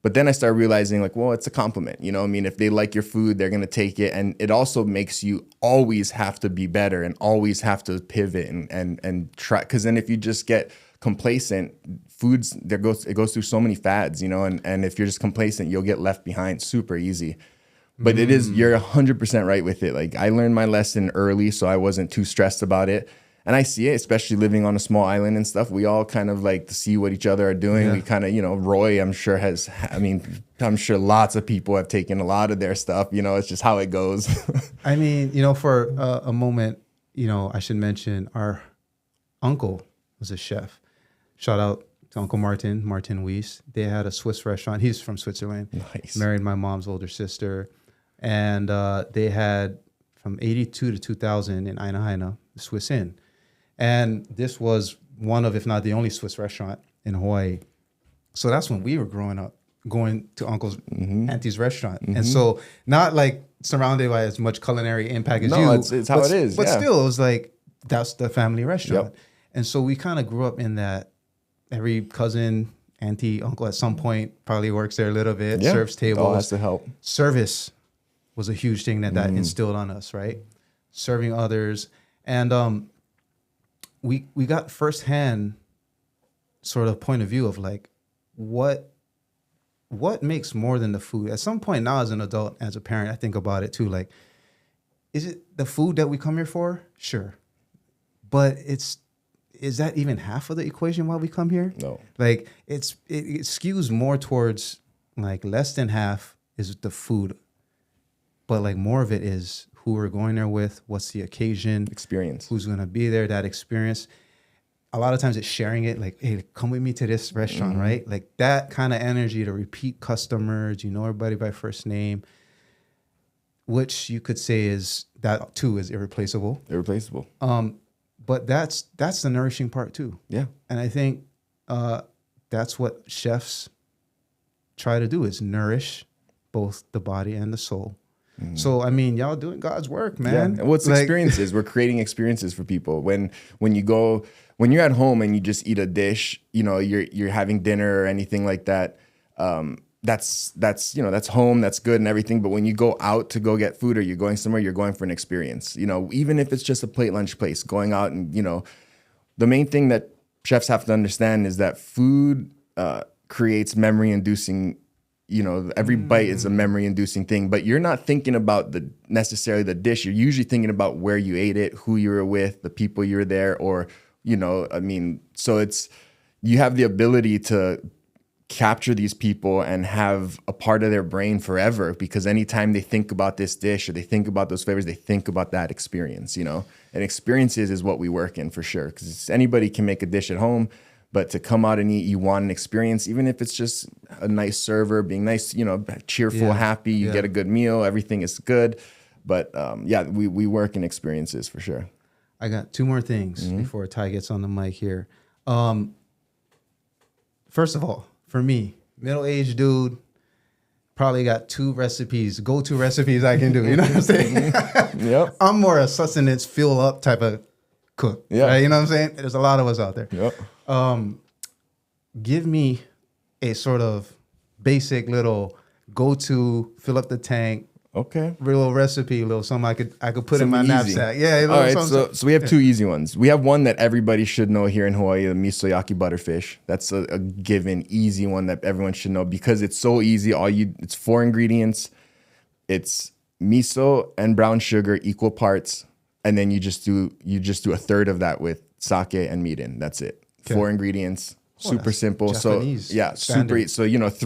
[SPEAKER 2] But then I started realizing, like, well, it's a compliment. You know what I mean? If they like your food, they're going to take it. And it also makes you always have to be better and always have to pivot and try. Because then if you just get complacent, it goes through so many fads, you know? And if you're just complacent, you'll get left behind super easy. But you're 100% right with it. Like I learned my lesson early, so I wasn't too stressed about it. And I see it, especially living on a small island and stuff. We all kind of like to see what each other are doing. Yeah. We kind of, you know, Roy, I'm sure lots of people have taken a lot of their stuff. You know, it's just how it goes.
[SPEAKER 1] I mean, you know, for a moment, you know, I should mention our uncle was a chef. Shout out to Uncle Martin Weiss. They had a Swiss restaurant. He's from Switzerland.
[SPEAKER 2] Nice.
[SPEAKER 1] Married my mom's older sister. And they had from 82 to 2000 in Aina, the Swiss Inn. And this was one of, if not the only Swiss restaurant in Hawaii. So that's when we were growing up, going to Uncle's Auntie's restaurant. And so not like surrounded by as much culinary impact as you.
[SPEAKER 2] No, it's how it is.
[SPEAKER 1] But
[SPEAKER 2] yeah.
[SPEAKER 1] still, it was like, that's the family restaurant.
[SPEAKER 2] Yep.
[SPEAKER 1] And so we kind of grew up in that. Every cousin, auntie, uncle at some point probably works there a little bit, serves tables.
[SPEAKER 2] All has to help.
[SPEAKER 1] Service was a huge thing that instilled on us, right? Serving others. And we got firsthand sort of point of view of like, what makes more than the food? At some point now as an adult, as a parent, I think about it too. Like, is it the food that we come here for? Sure. But is that even half of the equation why we come here?
[SPEAKER 2] No.
[SPEAKER 1] Like it skews more towards like less than half is the food. But like more of it is who we're going there with, what's the occasion,
[SPEAKER 2] Experience.
[SPEAKER 1] who's going to be there, that experience. A lot of times it's sharing it like, hey, come with me to this restaurant, right? Like that kind of energy to repeat customers, you know everybody by first name, which you could say is that too is irreplaceable.
[SPEAKER 2] Irreplaceable.
[SPEAKER 1] But that's the nourishing part too.
[SPEAKER 2] Yeah.
[SPEAKER 1] And I think that's what chefs try to do is nourish both the body and the soul. So, I mean, y'all doing God's work, man.
[SPEAKER 2] Yeah. And what's
[SPEAKER 1] like,
[SPEAKER 2] experiences? We're creating experiences for people. When you're at home and you just eat a dish, you know, you're having dinner or anything like that. That's home, that's good and everything. But when you go out to go get food or you're going somewhere, you're going for an experience. You know, even if it's just a plate lunch place, going out and, you know, the main thing that chefs have to understand is that food creates memory-inducing. You know, every bite is a memory-inducing thing, but you're not thinking about necessarily the dish. You're usually thinking about where you ate it, who you were with, the people you were there, or, you know, I mean, so you have the ability to capture these people and have a part of their brain forever, because anytime they think about this dish or they think about those flavors, they think about that experience, you know, and experiences is what we work in for sure. Because anybody can make a dish at home, but to come out and eat, you want an experience, even if it's just a nice server being nice, you know, cheerful, happy, you get a good meal, everything is good. But we work in experiences for sure.
[SPEAKER 1] I got two more things before Ty gets on the mic here. First of all, for me, middle-aged dude, probably got go-to recipes I can do. You know what I'm saying?
[SPEAKER 2] Yep.
[SPEAKER 1] I'm more a sustenance, fill up type of cook.
[SPEAKER 2] Yeah.
[SPEAKER 1] Right? You know what I'm saying? There's a lot of us out there.
[SPEAKER 2] Yep.
[SPEAKER 1] Give me a sort of basic little go-to, fill up the tank,
[SPEAKER 2] Okay.
[SPEAKER 1] little recipe, little something I could put in my
[SPEAKER 2] Something easy.
[SPEAKER 1] knapsack. Yeah.
[SPEAKER 2] All right. So we have two easy ones. We have one that everybody should know here in Hawaii, the miso-yaki butterfish. That's a given easy one that everyone should know because it's so easy. It's 4 ingredients. It's miso and brown sugar, equal parts. And then you just do a third of that with sake and mirin. That's it. Okay. 4 ingredients. Super simple.
[SPEAKER 1] Japanese
[SPEAKER 2] so yeah,
[SPEAKER 1] standard.
[SPEAKER 2] super. So you know, if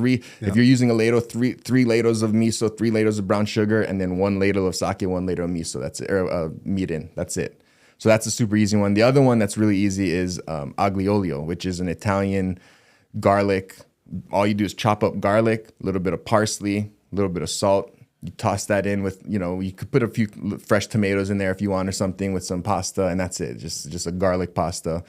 [SPEAKER 2] you're using a ladle, three ladles of miso, 3 ladles of brown sugar, and then 1 ladle of sake, 1 ladle of miso. That's it. Or mirin. That's it. So that's a super easy one. The other one that's really easy is aglio, which is an Italian garlic. All you do is chop up garlic, a little bit of parsley, a little bit of salt. You toss that in with, you know, you could put a few fresh tomatoes in there if you want or something with some pasta, and that's it. Just a garlic pasta.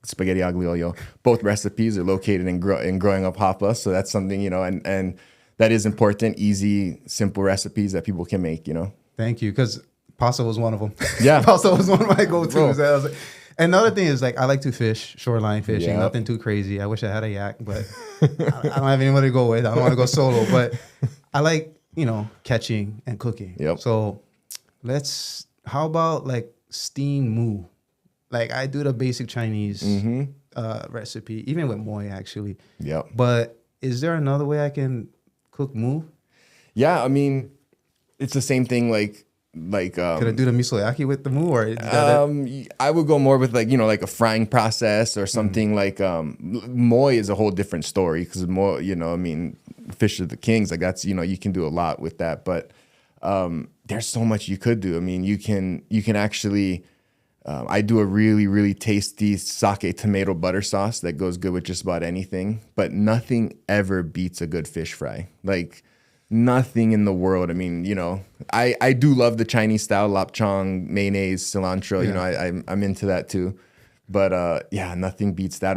[SPEAKER 2] Spaghetti aglio. Both recipes are located in growing up Hapa, so that's something, you know, and that is important. Easy, simple recipes that people can make, you know.
[SPEAKER 1] Thank you, because pasta was one of them.
[SPEAKER 2] Yeah,
[SPEAKER 1] pasta was one of my go-tos. And another thing is, like, I like to fish, shoreline fishing,
[SPEAKER 2] Yeah.
[SPEAKER 1] Nothing too crazy. I wish I had a yak, but I don't have anybody to go with. I don't want to go solo, but I like, you know, catching and cooking.
[SPEAKER 2] Yep.
[SPEAKER 1] So how about like steamed mu? Like I do the basic Chinese recipe, even with moi actually.
[SPEAKER 2] Yep.
[SPEAKER 1] But is there another way I can cook mu?
[SPEAKER 2] Yeah, I mean, it's the same thing. Like,
[SPEAKER 1] could I do the miso-yaki with the mu, or
[SPEAKER 2] I would go more with like, you know, like a frying process or something like moi is a whole different story because moi, you know, I mean, fish of the kings, like that's, you know, you can do a lot with that, but there's so much you could do. I mean, you can actually I do a really, really tasty sake tomato butter sauce that goes good with just about anything, but nothing ever beats a good fish fry. Like nothing in the world. I mean, you know, I do love the Chinese style, lapchang, mayonnaise, cilantro, you know, I'm into that too. But yeah, nothing beats that.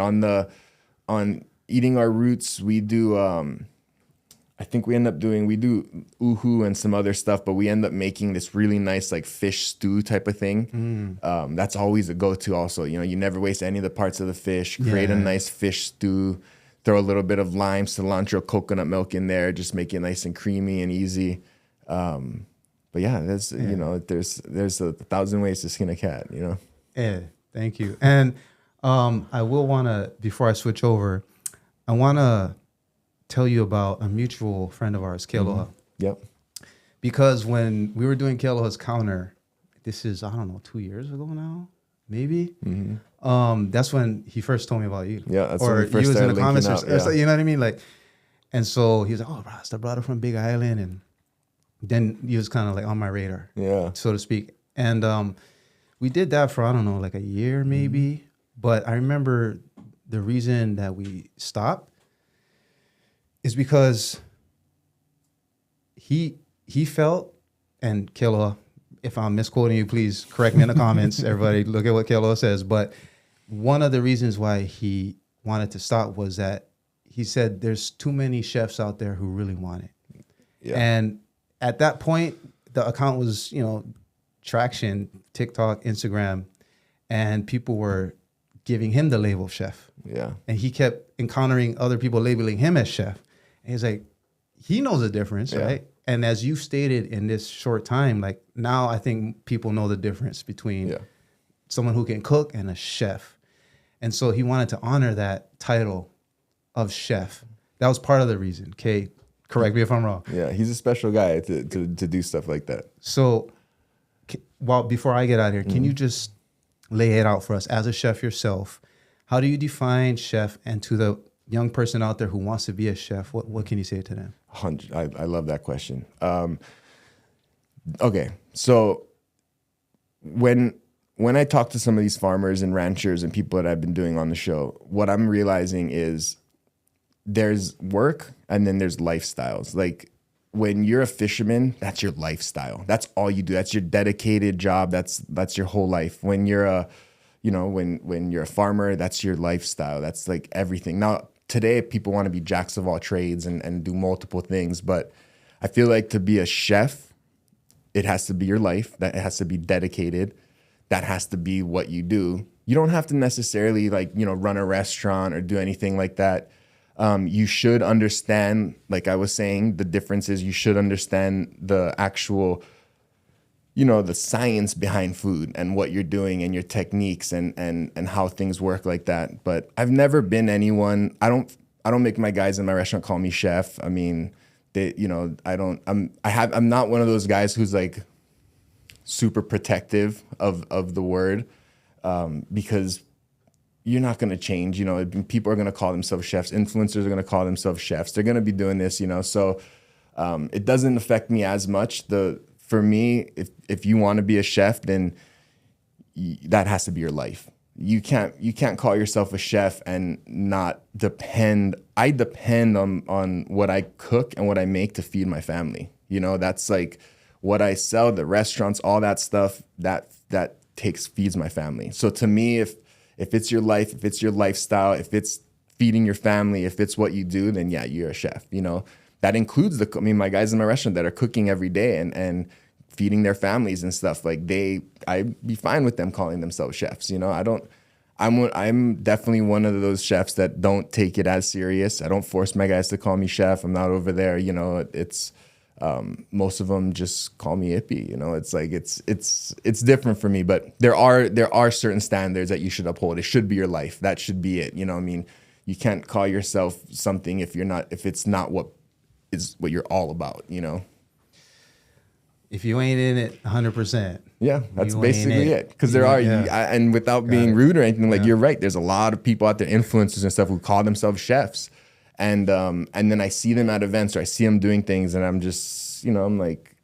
[SPEAKER 2] On eating our roots, we do, I think we do uhu and some other stuff, but we end up making this really nice like fish stew type of thing. That's always a go-to also. You know, you never waste any of the parts of the fish. Create a nice fish stew, throw a little bit of lime, cilantro, coconut milk in there, just make it nice and creamy and easy. But yeah, you know, there's 1,000 ways to skin a cat, you know?
[SPEAKER 1] Yeah, thank you. And I will want to, before I switch over, I want to tell you about a mutual friend of ours, Kealoha.
[SPEAKER 2] Yep.
[SPEAKER 1] Because when we were doing Kealoha's counter, this is, I don't know, 2 years ago now, maybe. That's when he first told me about you.
[SPEAKER 2] Yeah, that's
[SPEAKER 1] or
[SPEAKER 2] when we first
[SPEAKER 1] he was in the
[SPEAKER 2] started
[SPEAKER 1] comments,
[SPEAKER 2] linking
[SPEAKER 1] or
[SPEAKER 2] up,
[SPEAKER 1] so, you know what I mean? Like, and so he was like, "Oh, bro, it's the brother from Big Island," and then he was kind of like on my radar, so to speak. And we did that for, I don't know, like a year maybe. But I remember the reason that we stopped is because he felt, and Kealoha, if I'm misquoting you, please correct me in the comments. Everybody look at what Kealoha says. But one of the reasons why he wanted to stop was that he said there's too many chefs out there who really want it. Yeah. And at that point, the account was, you know, traction, TikTok, Instagram, and people were giving him the label of chef.
[SPEAKER 2] Yeah.
[SPEAKER 1] And he kept encountering other people labeling him as chef. And he's like, he knows the difference, right? And as you stated in this short time, like now I think people know the difference between someone who can cook and a chef. And so he wanted to honor that title of chef. That was part of the reason. Okay, correct me if I'm wrong.
[SPEAKER 2] Yeah, he's a special guy to do stuff like that.
[SPEAKER 1] So before I get out of here, can you just lay it out for us as a chef yourself? How do you define chef? And to the young person out there who wants to be a chef, what can you say to them?
[SPEAKER 2] I love that question. Okay, so when I talk to some of these farmers and ranchers and people that I've been doing on the show, what I'm realizing is there's work and then there's lifestyles. Like when you're a fisherman, that's your lifestyle. That's all you do. That's your dedicated job. That's your whole life. When you're a, you know, when you're a farmer, that's your lifestyle. That's like everything. Now, today, people want to be jacks of all trades and do multiple things. But I feel like to be a chef, it has to be your life. That it has to be dedicated. That has to be what you do. You don't have to necessarily like, you know, run a restaurant or do anything like that. You should understand, like I was saying, the difference is you should understand the actual, you know, the science behind food and what you're doing and your techniques and how things work like that. But I've never been anyone. I don't make my guys in my restaurant call me chef. I mean, they, you know, I'm not one of those guys who's like super protective of the word, because you're not going to change. You know, people are going to call themselves chefs. Influencers are going to call themselves chefs. They're going to be doing this, you know. So it doesn't affect me as much. For me, if you want to be a chef, then that has to be your life. You can't call yourself a chef and not depend. I depend on what I cook and what I make to feed my family. You know, that's like what I sell, the restaurants, all that stuff that feeds my family. So to me, if it's your life, if it's your lifestyle, if it's feeding your family, if it's what you do, then yeah, you're a chef. You know, that includes my guys in my restaurant that are cooking every day and feeding their families and stuff. Like I'd be fine with them calling themselves chefs. You know, I'm definitely one of those chefs that don't take it as serious. I don't force my guys to call me chef. I'm not over there. You know, it's most of them just call me Ippy. You know, it's like it's different for me. But there are certain standards that you should uphold. It should be your life. That should be it. You know, I mean, you can't call yourself something if it's not what you're all about. You know.
[SPEAKER 1] If you ain't in it 100%.
[SPEAKER 2] Yeah, that's basically it. Because and without being rude or anything, like you're right. There's a lot of people out there, influencers and stuff, who call themselves chefs. And then I see them at events or I see them doing things and I'm just, you know, I'm like,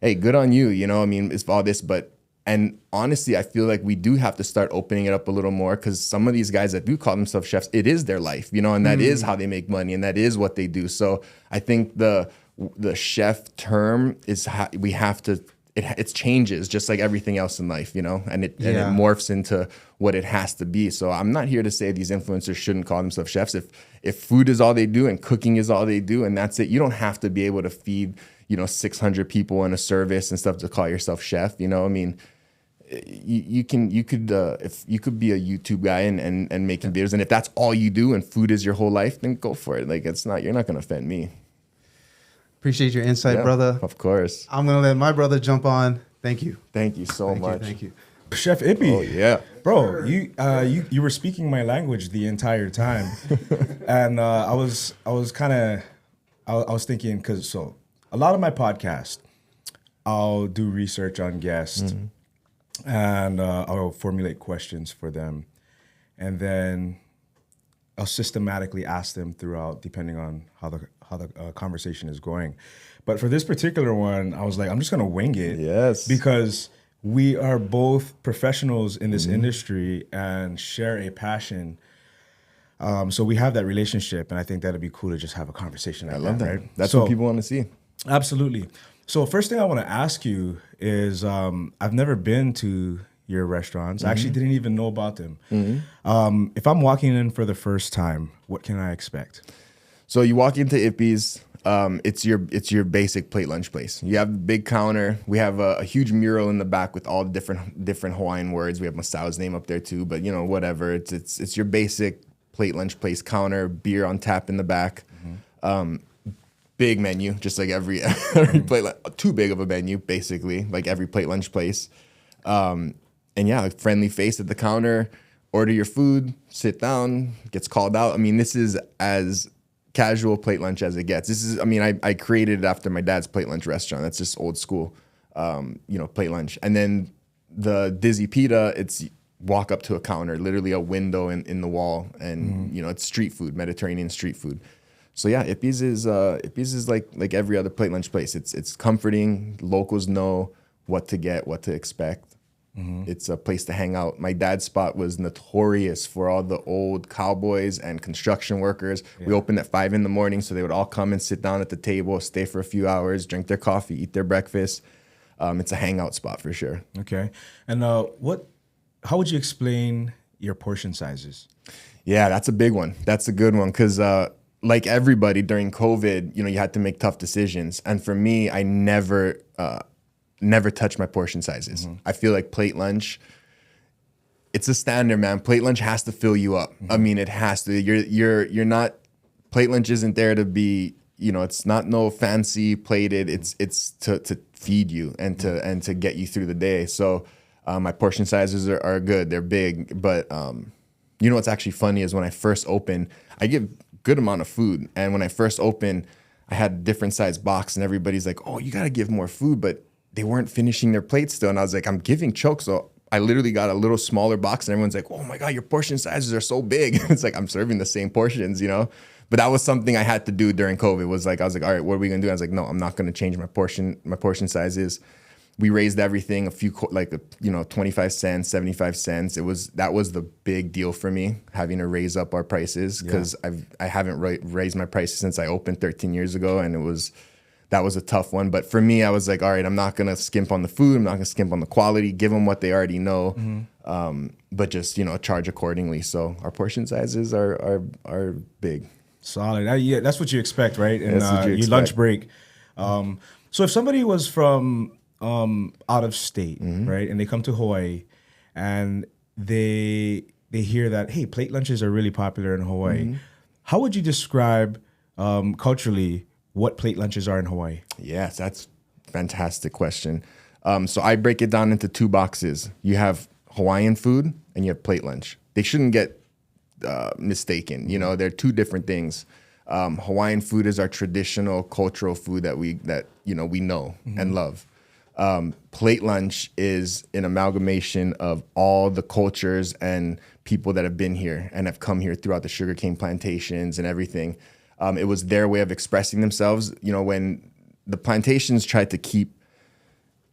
[SPEAKER 2] hey, good on you. You know, I mean, it's all this, but And honestly, I feel like we do have to start opening it up a little more, because some of these guys that do call themselves chefs, it is their life, you know, and that is how they make money, and that is what they do. So I think the chef term is we have to, it changes just like everything else in life, you know, and it morphs into what it has to be. So I'm not here to say these influencers shouldn't call themselves chefs. If food is all they do and cooking is all they do and that's it, you don't have to be able to feed, you know, 600 people in a service and stuff to call yourself chef. You know, I mean, you could if you could be a YouTube guy and making videos, and if that's all you do and food is your whole life, then go for it. Like, you're not gonna offend me.
[SPEAKER 1] Appreciate your insight, brother.
[SPEAKER 2] Of course.
[SPEAKER 1] I'm gonna let my brother jump on. Thank you.
[SPEAKER 2] Thank you so much.
[SPEAKER 1] Thank you.
[SPEAKER 3] Chef Ippy.
[SPEAKER 2] Oh yeah,
[SPEAKER 3] bro, you were speaking my language the entire time, and I was thinking, because so a lot of my podcasts, I'll do research on guests, and I'll formulate questions for them, and then I'll systematically ask them throughout, depending on how the conversation is going. But for this particular one, I was like, I'm just gonna wing it.
[SPEAKER 2] Yes,
[SPEAKER 3] because we are both professionals in this industry and share a passion. So we have that relationship, and I think that'd be cool to just have a conversation like
[SPEAKER 2] I love that.
[SPEAKER 3] Right?
[SPEAKER 2] That's what people want to see. Absolutely.
[SPEAKER 3] So first thing I want to ask you is, I've never been to your restaurants. I actually didn't even know about them. If I'm walking in for the first time, what can I expect?
[SPEAKER 2] So you walk into Ippy's. It's your basic plate lunch place. You have a big counter. We have a huge mural in the back with all different Hawaiian words. We have Masau's name up there too, but you know, whatever. It's your basic plate lunch place counter. Beer on tap in the back. Big menu, just like every plate. Too big of a menu, basically, like every plate lunch place. And yeah, like friendly face at the counter. Order your food. Sit down. Gets called out. I mean, this is as casual plate lunch as it gets. This is, I mean, I created it after my dad's plate lunch restaurant. That's just old school, plate lunch. And then the Dizzy Pita, it's walk up to a counter, literally a window in the wall, and you know, it's street food, Mediterranean street food. So yeah, Ippy's is like every other plate lunch place. It's comforting. Locals know what to get, what to expect. It's a place to hang out. My dad's spot was notorious for all the old cowboys and construction workers. Yeah. We opened at 5 a.m, so they would all come and sit down at the table, stay for a few hours, drink their coffee, eat their breakfast. It's a hangout spot for sure. Okay.
[SPEAKER 3] And how would you explain your portion sizes?
[SPEAKER 2] Yeah, that's a big one. That's a good one, because like everybody during COVID, you know, you had to make tough decisions. And for me, I never touch my portion sizes. I feel like plate lunch, it's a standard, man. Plate lunch has to fill you up. I mean, it has to. You're not, plate lunch isn't there to be, you know, it's not no fancy plated. It's to feed you and to get you through the day. So my portion sizes are good. They're big. But you know what's actually funny is when I first opened, I give good amount of food. And when I first opened, I had a different size box, and everybody's like, oh, you got to give more food. But they weren't finishing their plates still. And I was like, I'm giving choke. So I literally got a little smaller box, and everyone's like, oh my God, your portion sizes are so big. It's like, I'm serving the same portions, you know? But that was something I had to do during COVID. I was like, all right, what are we gonna do? I was like, no, I'm not gonna change my portion sizes. We raised everything a few, 25 cents, 75 cents. That was the big deal for me, having to raise up our prices, because I haven't raised my prices since I opened 13 years ago. And that was a tough one. But for me, I was like, all right, I'm not going to skimp on the food. I'm not going to skimp on the quality, give them what they already know, but just, you know, charge accordingly. So our portion sizes are big.
[SPEAKER 3] Solid. Yeah, that's what you expect, right? And your lunch break. So if somebody was from out of state, right, and they come to Hawaii and they hear that, hey, plate lunches are really popular in Hawaii, how would you describe culturally what plate lunches are in Hawaii?
[SPEAKER 2] Yes, that's a fantastic question. So I break it down into 2 boxes. You have Hawaiian food and you have plate lunch. They shouldn't get mistaken. You know, they're 2 different things. Hawaiian food is our traditional cultural food that we know and love. Plate lunch is an amalgamation of all the cultures and people that have been here and have come here throughout the sugarcane plantations and everything. It was their way of expressing themselves. You know, when the plantations tried to keep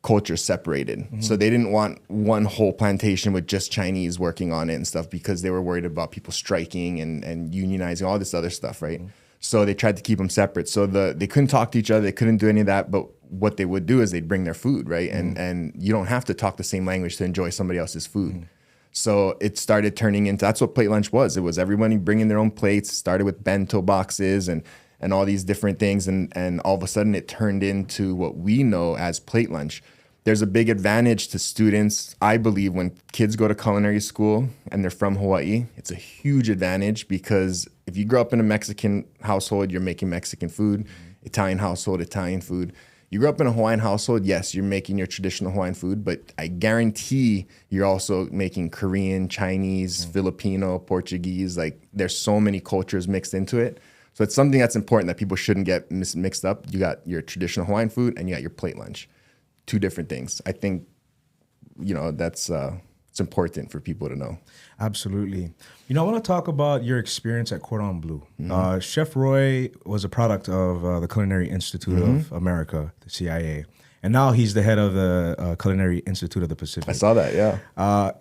[SPEAKER 2] cultures separated. So they didn't want one whole plantation with just Chinese working on it and stuff because they were worried about people striking and unionizing, all this other stuff, right? So they tried to keep them separate. So they couldn't talk to each other. They couldn't do any of that. But what they would do is they'd bring their food, right? And you don't have to talk the same language to enjoy somebody else's food. So it started turning into, that's what plate lunch was. It was everybody bringing their own plates, started with bento boxes and all these different things. And all of a sudden it turned into what we know as plate lunch. There's a big advantage to students, I believe, when kids go to culinary school and they're from Hawaii. It's a huge advantage because if you grow up in a Mexican household, you're making Mexican food, Italian household, Italian food. You grow up in a Hawaiian household, yes, you're making your traditional Hawaiian food, but I guarantee you're also making Korean, Chinese, Filipino, Portuguese. Like there's so many cultures mixed into it. So it's something that's important that people shouldn't get mixed up. You got your traditional Hawaiian food and you got your plate lunch. Two different things. I think, that's it's important for people to know.
[SPEAKER 3] Absolutely. I want to talk about your experience at Cordon Bleu. Chef Roy was a product of the Culinary Institute of America, the CIA. And now he's the head of the Culinary Institute of the Pacific.
[SPEAKER 2] I saw that, yeah.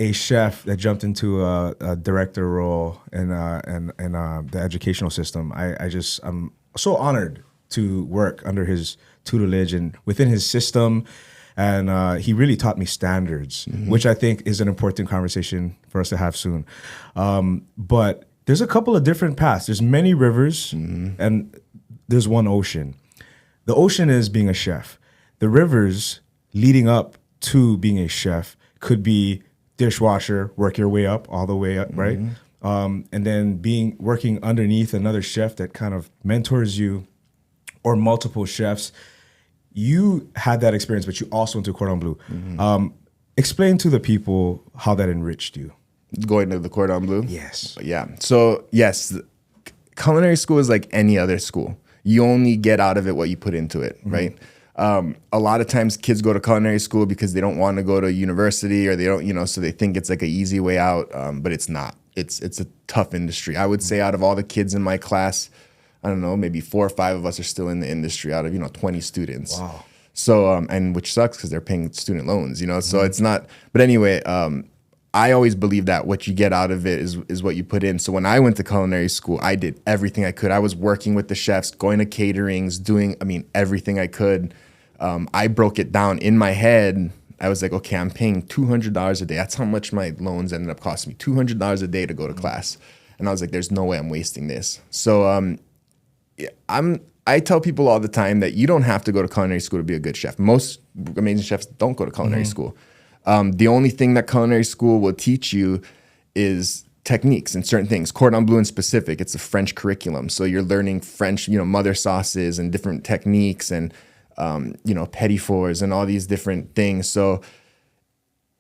[SPEAKER 3] A chef that jumped into a director role in the educational system. I'm so honored to work under his tutelage and within his system. And he really taught me standards, which I think is an important conversation for us to have soon. But there's a couple of different paths. There's many rivers and there's one ocean. The ocean is being a chef. The rivers leading up to being a chef could be dishwasher, work your way up, all the way up, right? And then working underneath another chef that kind of mentors you, or multiple chefs. You had that experience, but you also went to Cordon Bleu. Explain to the people how that enriched you.
[SPEAKER 2] Going to the Cordon Bleu?
[SPEAKER 3] Yes.
[SPEAKER 2] Yeah. So, yes, culinary school is like any other school. You only get out of it what you put into it, right? A lot of times kids go to culinary school because they don't want to go to university or they don't, so they think it's like an easy way out, but it's not. It's a tough industry. I would say out of all the kids in my class, I don't know, maybe 4 or 5 of us are still in the industry out of, 20 students.
[SPEAKER 3] Wow.
[SPEAKER 2] So, and which sucks because they're paying student loans, so it's not, but anyway, I always believe that what you get out of it is what you put in. So when I went to culinary school, I did everything I could. I was working with the chefs, going to caterings, doing, everything I could. I broke it down in my head. I was like, okay, I'm paying $200 a day. That's how much my loans ended up costing me, $200 a day to go to class. And I was like, there's no way I'm wasting this. So, I tell people all the time that you don't have to go to culinary school to be a good chef. Most amazing chefs don't go to culinary school. The only thing that culinary school will teach you is techniques and certain things. Cordon Bleu in specific, it's a French curriculum. So you're learning French, mother sauces and different techniques and, petit fours and all these different things. So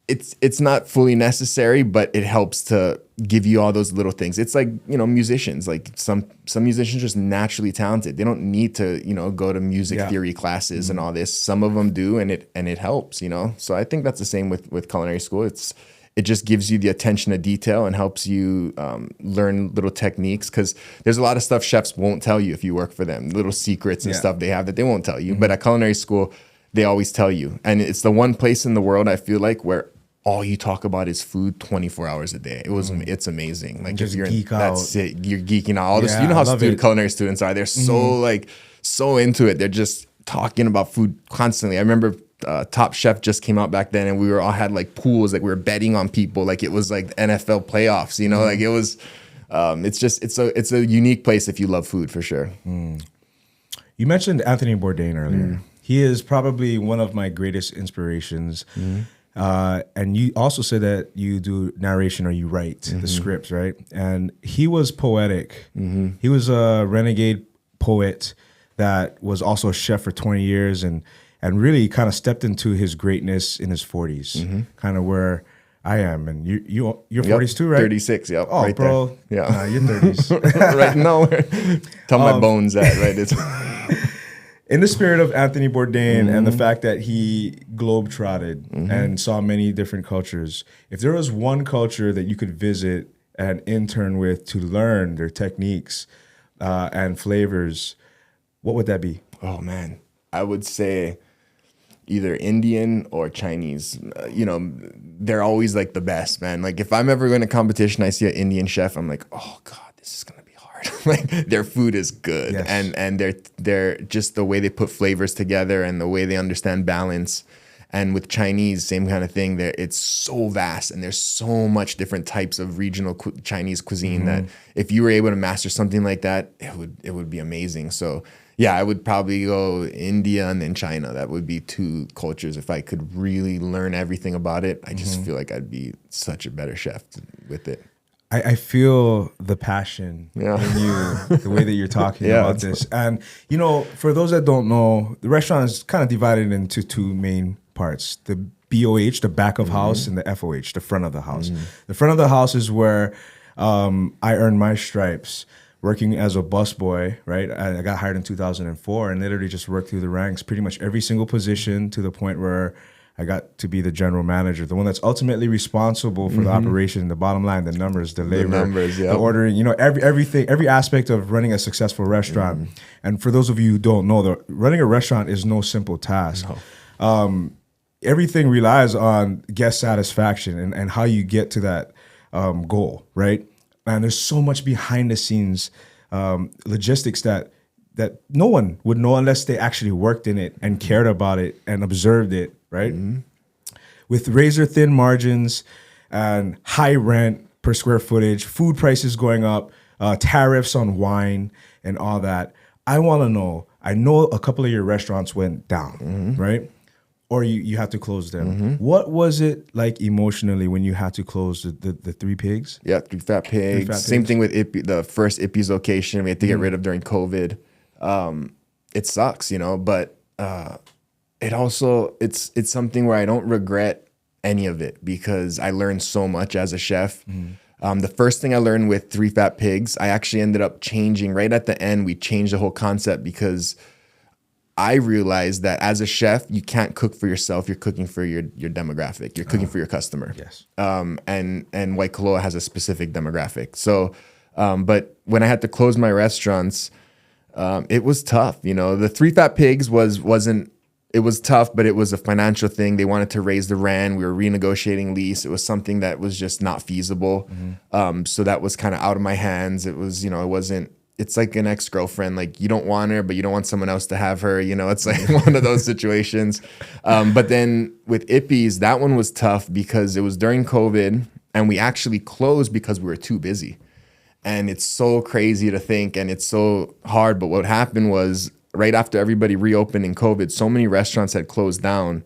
[SPEAKER 2] it's not fully necessary, but it helps to give you all those little things. It's like, musicians, like some musicians are just naturally talented. They don't need to, go to music theory classes and all this. Some of them do, and it helps, So I think that's the same with culinary school. It just gives you the attention to detail and helps you learn little techniques, because there's a lot of stuff chefs won't tell you if you work for them, little secrets and stuff they have that they won't tell you. But at culinary school, they always tell you. And it's the one place in the world, I feel like, where all you talk about is food 24 hours a day. It's amazing. Like
[SPEAKER 3] just
[SPEAKER 2] if you're
[SPEAKER 3] geek
[SPEAKER 2] that's
[SPEAKER 3] out.
[SPEAKER 2] it. You're geeking out. All this, how culinary students are. They're so into it. They're just talking about food constantly. I remember Top Chef just came out back then, and we all had like pools, like we were betting on people, like it was like the NFL playoffs. Like it was. It's a unique place if you love food, for sure.
[SPEAKER 3] You mentioned Anthony Bourdain earlier. He is probably one of my greatest inspirations. And you also said that you do narration, or you write the scripts, right? And he was poetic. He was a renegade poet that was also a chef for 20 years and really kind of stepped into his greatness in his 40s, kind of where I am. And you're 40s too, right?
[SPEAKER 2] 36, yep.
[SPEAKER 3] Oh,
[SPEAKER 2] right
[SPEAKER 3] bro.
[SPEAKER 2] There. Yeah.
[SPEAKER 3] Nah, you're 30s.
[SPEAKER 2] Right, no. Tell my bones that, right? It's
[SPEAKER 3] in the spirit of Anthony Bourdain and the fact that he globetrotted and saw many different cultures, if there was one culture that you could visit and intern with to learn their techniques and flavors, what would that be?
[SPEAKER 2] Oh, man. I would say either Indian or Chinese. They're always like the best, man. Like if I'm ever going to competition, I see an Indian chef, I'm like, oh God, this is going to be hard. Like their food is good. Yes. And they're just the way they put flavors together and the way they understand balance. And with Chinese, same kind of thing. It's so vast, and there's so much different types of regional Chinese cuisine that if you were able to master something like that, it would be amazing. So yeah, I would probably go India and then China. That would be two cultures. If I could really learn everything about it, I just feel like I'd be such a better chef with it.
[SPEAKER 3] I feel the passion in you, the way that you're talking about this. And, for those that don't know, the restaurant is kind of divided into two main parts. The BOH, the back of house, and the FOH, the front of the house. The front of the house is where I earned my stripes working as a busboy, right? I got hired in 2004 and literally just worked through the ranks, pretty much every single position to the point where I got to be the general manager, the one that's ultimately responsible for the operation, the bottom line, the numbers, the labor, the ordering, everything, every aspect of running a successful restaurant. And for those of you who don't know, running a restaurant is no simple task. No. Everything relies on guest satisfaction and how you get to that goal, right? And there's so much behind the scenes logistics that no one would know unless they actually worked in it and cared about it and observed it, right? With razor thin margins and high rent per square footage, food prices going up, tariffs on wine and all that. I want to know, I know a couple of your restaurants went down, right? Or you had to close them. What was it like emotionally when you had to close the Three Pigs?
[SPEAKER 2] Yeah, Three Fat Pigs. Same thing with Ippy, the first Ippy's location we had to get rid of during COVID. It sucks, but it also, it's something where I don't regret any of it because I learned so much as a chef. The first thing I learned with Three Fat Pigs, I actually ended up changing right at the end. We changed the whole concept because I realized that as a chef, you can't cook for yourself. You're cooking for your demographic. You're cooking for your customer.
[SPEAKER 3] Yes.
[SPEAKER 2] And White Koloa has a specific demographic. So, but when I had to close my restaurants, it was tough. The Three Fat Pigs wasn't. It was tough, but it was a financial thing. They wanted to raise the rent. We were renegotiating lease. It was something that was just not feasible. So that was kind of out of my hands. It was, it wasn't. It's like an ex-girlfriend. Like you don't want her, but you don't want someone else to have her. It's like one of those situations. But then with Ippy's, that one was tough because it was during COVID and we actually closed because we were too busy. And it's so crazy to think and it's so hard. But what happened was right after everybody reopened in COVID, so many restaurants had closed down.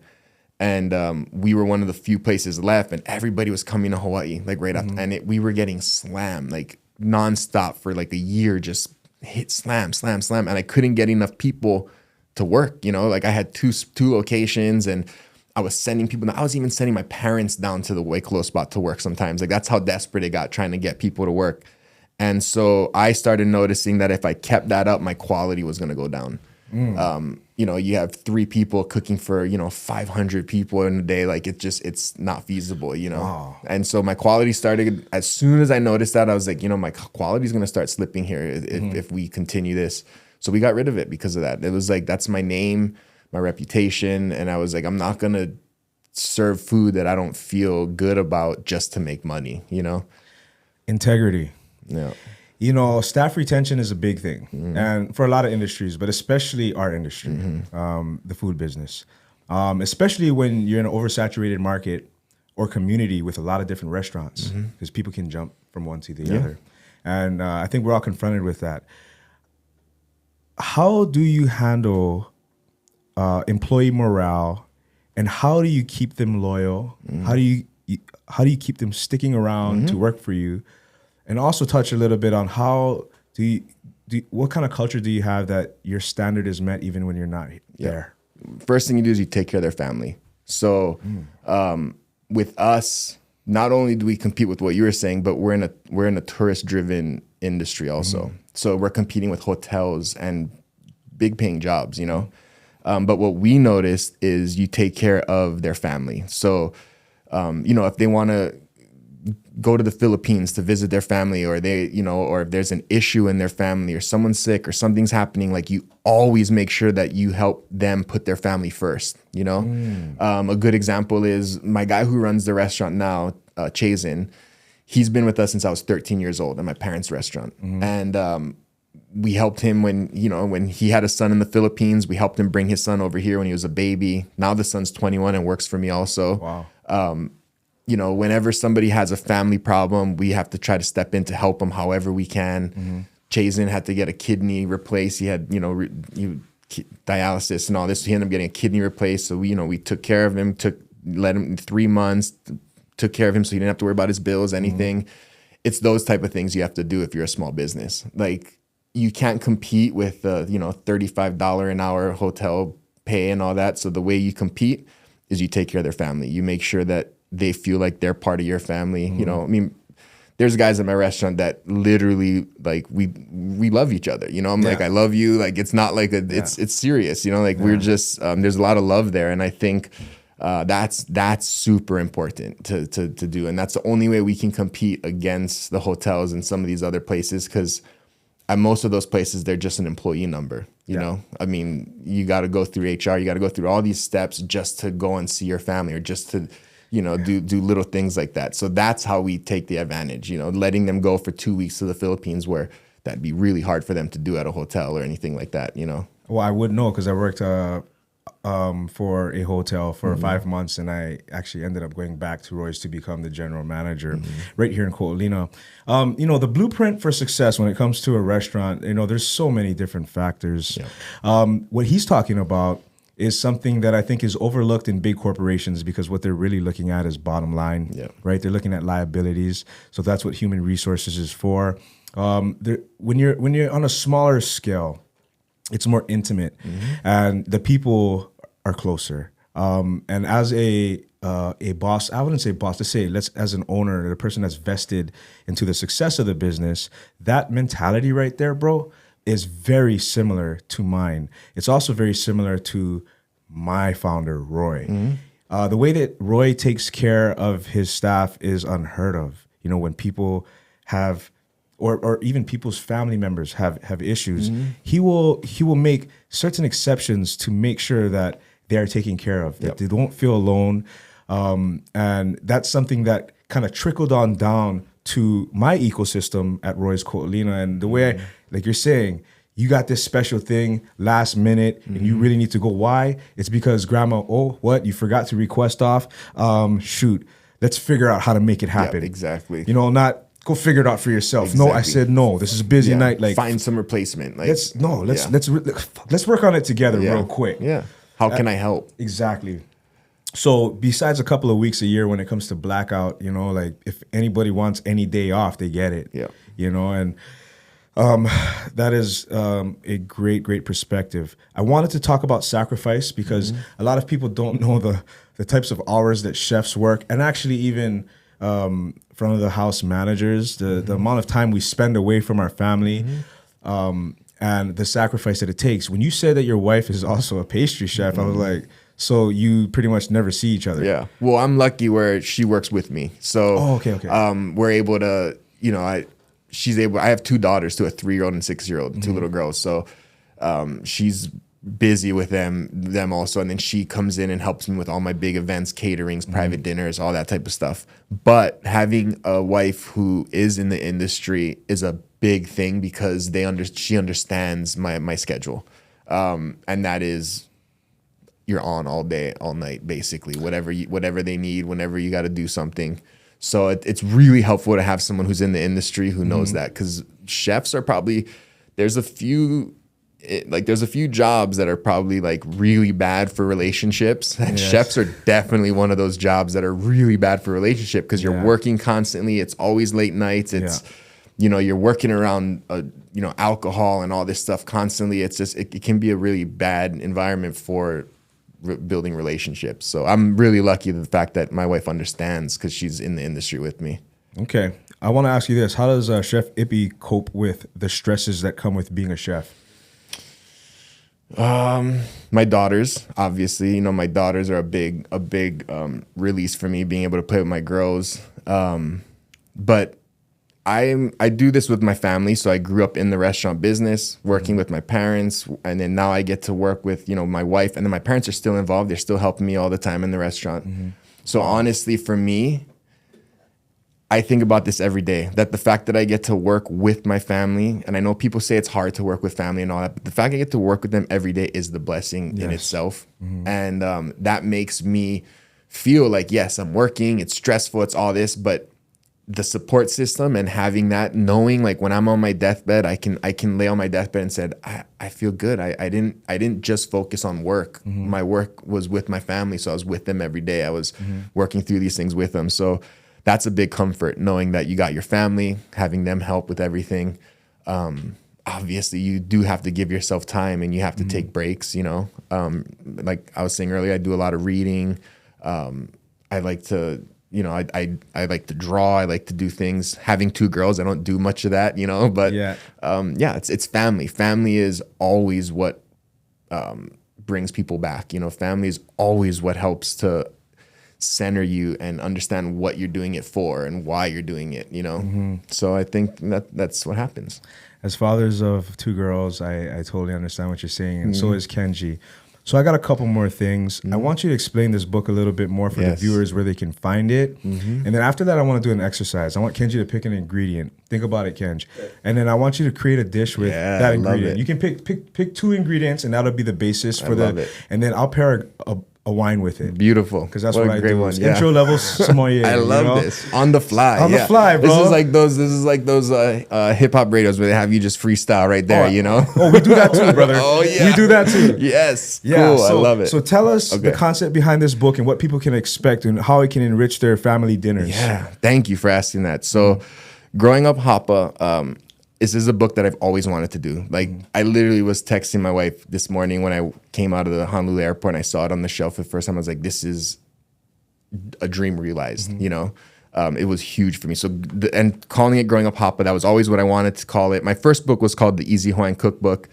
[SPEAKER 2] And we were one of the few places left and everybody was coming to Hawaii like right after. And we were getting slammed like nonstop for like a year, just hit slam. And I couldn't get enough people to work, like I had two locations and I was sending people. I was even sending my parents down to the Waikolo spot to work sometimes. Like that's how desperate it got trying to get people to work. And so I started noticing that if I kept that up, my quality was going to go down. You have 3 people cooking for, 500 people in a day. Like it's not feasible,
[SPEAKER 3] Wow.
[SPEAKER 2] And so my quality started, as soon as I noticed that, I was like, my quality is going to start slipping here if we continue this. So we got rid of it because of that. It was like, that's my name, my reputation. And I was like, I'm not going to serve food that I don't feel good about just to make money,
[SPEAKER 3] Integrity.
[SPEAKER 2] Yeah.
[SPEAKER 3] Staff retention is a big thing, and for a lot of industries, but especially our industry, the food business, especially when you're in an oversaturated market or community with a lot of different restaurants, because people can jump from one to the other. And I think we're all confronted with that. How do you handle employee morale, and how do you keep them loyal? How do you keep them sticking around to work for you? And also touch a little bit on how what kind of culture do you have that your standard is met even when you're not there?
[SPEAKER 2] First thing you do is you take care of their family. So with us, not only do we compete with what you were saying, but we're in a tourist-driven industry also. So we're competing with hotels and big-paying jobs, But what we noticed is you take care of their family. So, if they want to go to the Philippines to visit their family, or they, you know, or if there's an issue in their family or someone's sick or something's happening, like you always make sure that you help them put their family first, you know? A good example is my guy who runs the restaurant now, Cuisine. He's been with us since I was 13 years old at my parents' restaurant. And we helped him when he had a son in the Philippines. We helped him bring his son over here when he was a baby. Now the son's 21 and works for me also.
[SPEAKER 3] Wow.
[SPEAKER 2] You know, whenever somebody has a family problem, we have to try to step in to help them however we can. Cuisine had to get a kidney replaced. He had, dialysis and all this. He ended up getting a kidney replaced. So we took care of him, let him 3 months, took care of him so he didn't have to worry about his bills, anything. It's those type of things you have to do if you're a small business. Like, you can't compete with $35 an hour hotel pay and all that. So the way you compete is you take care of their family. You make sure that they feel like they're part of your family. You know, I mean, there's guys at my restaurant that literally, like, we love each other. You know, I'm like, I love you. Like, it's not like it's serious. You know, like we're just there's a lot of love there, and I think that's super important to do, and that's the only way we can compete against the hotels and some of these other places, because at most of those places, they're just an employee number. You know, I mean, you got to go through HR, you got to go through all these steps just to go and see your family, or just to, do little things like that. So that's how we take the advantage, letting them go for 2 weeks to the Philippines, where that'd be really hard for them to do at a hotel or anything like that,
[SPEAKER 3] Well, I would know, because I worked for a hotel for 5 months, and I actually ended up going back to Roy's to become the general manager right here in Kuʻuna. The blueprint for success when it comes to a restaurant, there's so many different factors. What he's talking about is something that I think is overlooked in big corporations, because what they're really looking at is bottom line, right? They're looking at liabilities. So that's what human resources is for. When you're on a smaller scale, it's more intimate, and the people are closer. And as a boss, I wouldn't say boss, as an owner, the person that's vested into the success of the business, that mentality right there, bro, is very similar to mine. It's also very similar to my founder, Roy. The way that Roy takes care of his staff is unheard of. When people have, or even people's family members have issues, he will make certain exceptions to make sure that they are taken care of, that they don't feel alone. And that's something that kind of trickled on down to my ecosystem at Roy's Kuʻuna. And the way, like you're saying, you got this special thing last minute and you really need to go. Why? It's because grandma, you forgot to request off? Shoot, let's figure out how to make it happen.
[SPEAKER 2] Exactly.
[SPEAKER 3] Not go figure it out for yourself. Exactly. No, I said no. This is a busy night. Like,
[SPEAKER 2] find some replacement. Like,
[SPEAKER 3] let's work on it together real quick.
[SPEAKER 2] Yeah. How can I help?
[SPEAKER 3] Exactly. So besides a couple of weeks a year when it comes to blackout, like if anybody wants any day off, they get it.
[SPEAKER 2] Yeah.
[SPEAKER 3] And that is a great perspective. I wanted to talk about sacrifice, because a lot of people don't know the types of hours that chefs work, and actually even front of the house managers, the amount of time we spend away from our family, and the sacrifice that it takes. When you said that your wife is also a pastry chef, I was like, so you pretty much never see each other.
[SPEAKER 2] Yeah. Well, I'm lucky where she works with me. So
[SPEAKER 3] okay.
[SPEAKER 2] We're able to, I have 2 daughters, a 3-year-old and 6-year-old, 2 little girls. So she's busy with them also. And then she comes in and helps me with all my big events, caterings, private dinners, all that type of stuff. But having a wife who is in the industry is a big thing, because she understands my schedule. And that is, you're on all day, all night, basically, whatever they need, whenever you got to do something. So it's really helpful to have someone who's in the industry who knows that, because chefs are probably, there's a few jobs that are probably like really bad for relationships. And chefs are definitely one of those jobs that are really bad for relationship, because you're working constantly. It's always late nights. It's, you're working around, alcohol and all this stuff constantly. It's just, it can be a really bad environment for building relationships. So I'm really lucky the fact that my wife understands, because she's in the industry with me.
[SPEAKER 3] Okay. I want to ask you this. How does Chef Ippy cope with the stresses that come with being a chef?
[SPEAKER 2] My daughters, obviously, my daughters are a big release for me, being able to play with my girls. But I do this with my family. So I grew up in the restaurant business, working with my parents, and then now I get to work with, you know, my wife, and then my parents are still involved. They're still helping me all the time in the restaurant. So honestly, for me, I think about this every day, that the fact that I get to work with my family, and I know people say it's hard to work with family and all that, but the fact I get to work with them every day is the blessing in itself. And that makes me feel like, yes, I'm working, it's stressful, it's all this, but the support system and having that, knowing like when I'm on my deathbed, I can lay on my deathbed and said, I feel good. I didn't just focus on work. My work was with my family, so I was with them every day. I was working through these things with them. So that's a big comfort, knowing that you got your family, having them help with everything. Obviously, you do have to give yourself time, and you have to take breaks. You know, like I was saying earlier, I do a lot of reading. I like to. You know, I like to draw. I like to do things. Having 2 girls, I don't do much of that, you know. But it's family. Family is always what brings people back. You know, family is always what helps to center you and understand what you're doing it for and why you're doing it. You know, so I think that's what happens.
[SPEAKER 3] As fathers of 2 girls, I totally understand what you're saying, and so is Kenji. So I got a couple more things. I want you to explain this book a little bit more for the viewers, where they can find it. And then after that, I want to do an exercise. I want Kenji to pick an ingredient. Think about it, Kenji. And then I want you to create a dish with that ingredient. You can pick 2 ingredients, and that'll be the basis for and then I'll pair a wine with it.
[SPEAKER 2] Beautiful.
[SPEAKER 3] Because that's what I do. Intro level sommelier.
[SPEAKER 2] I love this. On the fly.
[SPEAKER 3] On the fly, bro.
[SPEAKER 2] This is like those hip hop radios where they have you just freestyle right there, you know?
[SPEAKER 3] Oh, we do that too, brother. We do that too.
[SPEAKER 2] Yes.
[SPEAKER 3] Yeah,
[SPEAKER 2] cool. I love it.
[SPEAKER 3] So tell us the concept behind this book and what people can expect and how it can enrich their family dinners.
[SPEAKER 2] Yeah. Thank you for asking that. So growing up Hapa, this is a book that I've always wanted to do. Like, I literally was texting my wife this morning when I came out of the Honolulu airport and I saw it on the shelf for the first time. I was like, this is a dream realized, you know? It was huge for me. So, and calling it Growing Up Hapa, that was always what I wanted to call it. My first book was called The Easy Hawaiian Cookbook,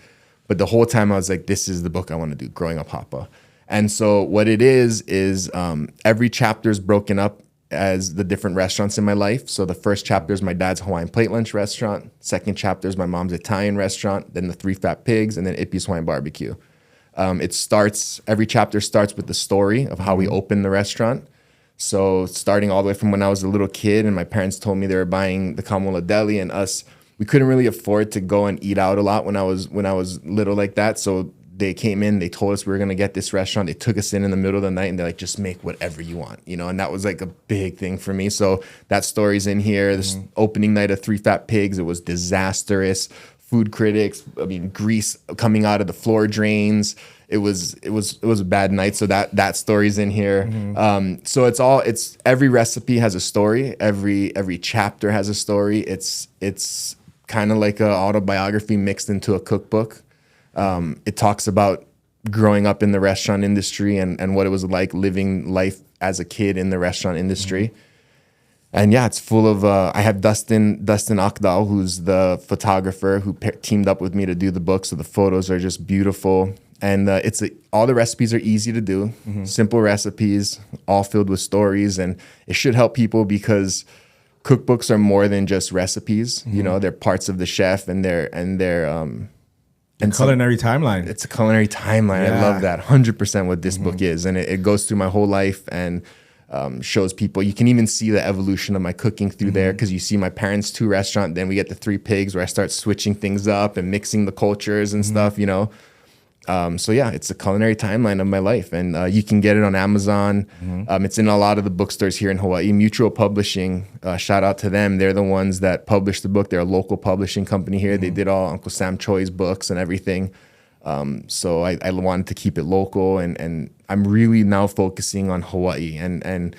[SPEAKER 2] but the whole time I was like, this is the book I want to do, Growing Up Hapa. And so what it is every chapter is broken up as the different restaurants in my life. So the first chapter is my dad's Hawaiian plate lunch restaurant. Second chapter is my mom's Italian restaurant. Then the 3 Fat Pigs, and then Ippy's Hawaiian Barbecue. Every chapter starts with the story of how we opened the restaurant. So starting all the way from when I was a little kid, and my parents told me they were buying the Kamola Deli, and we couldn't really afford to go and eat out a lot when I was little like that. So they came in, they told us we were going to get this restaurant. They took us in the middle of the night, and they're like, just make whatever you want, you know? And that was like a big thing for me. So that story's in here. This opening night of 3 Fat Pigs, it was disastrous. Food critics, grease coming out of the floor drains. It was a bad night. So that story's in here. So it's every recipe has a story. Every chapter has a story. It's kind of like an autobiography mixed into a cookbook. It talks about growing up in the restaurant industry and what it was like living life as a kid in the restaurant industry. And yeah, it's full of, I have Dustin Akdal, who's the photographer who teamed up with me to do the book. So the photos are just beautiful. And all the recipes are easy to do, simple recipes, all filled with stories. And it should help people because cookbooks are more than just recipes. You know, they're parts of the chef and their
[SPEAKER 3] culinary timeline.
[SPEAKER 2] It's a culinary timeline. Yeah. I love that. 100% what this book is. And it goes through my whole life and shows people. You can even see the evolution of my cooking through there because you see my parents' 2 restaurant. Then we get the 3 Pigs where I start switching things up and mixing the cultures and stuff, you know. So yeah, it's a culinary timeline of my life. And you can get it on Amazon. It's in a lot of the bookstores here in Hawaii. Mutual Publishing, shout out to them. They're the ones that published the book. They're a local publishing company here. They did all Uncle Sam Choi's books and everything. So I wanted to keep it local. And I'm really now focusing on Hawaii and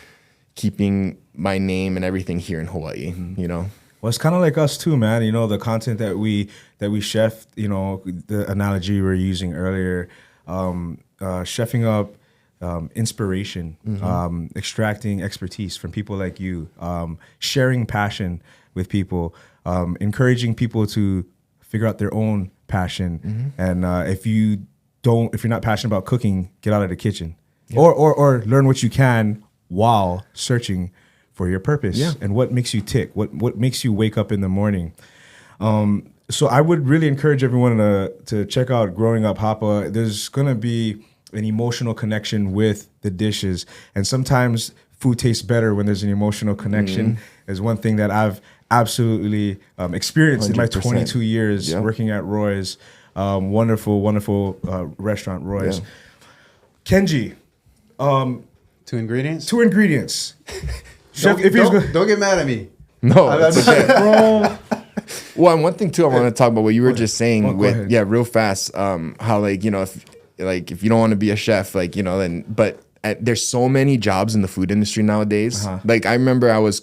[SPEAKER 2] keeping my name and everything here in Hawaii, you know.
[SPEAKER 3] Well, it's kind of like us too, man. You know, the content that we chef, you know, the analogy we were using earlier, chefing up inspiration, extracting expertise from people like you, sharing passion with people, encouraging people to figure out their own passion. And if you're not passionate about cooking, get out of the kitchen, or learn what you can while searching for your purpose and what makes you tick, what makes you wake up in the morning. So I would really encourage everyone to check out Growing Up Hapa. There's going to be an emotional connection with the dishes. And sometimes food tastes better when there's an emotional connection. Is one thing that I've absolutely experienced 100%. In my 22 years working at Roy's. Wonderful restaurant, Roy's. Kenji.
[SPEAKER 1] 2 ingredients?
[SPEAKER 3] 2 ingredients.
[SPEAKER 1] Chef Ippy's don't get mad at me.
[SPEAKER 2] No, that's okay. Bro. Well, and one thing too, I want to talk about what you were just saying real fast. How like, you know, if you don't want to be a chef, like, you know, then, but there's so many jobs in the food industry nowadays. Like I remember I was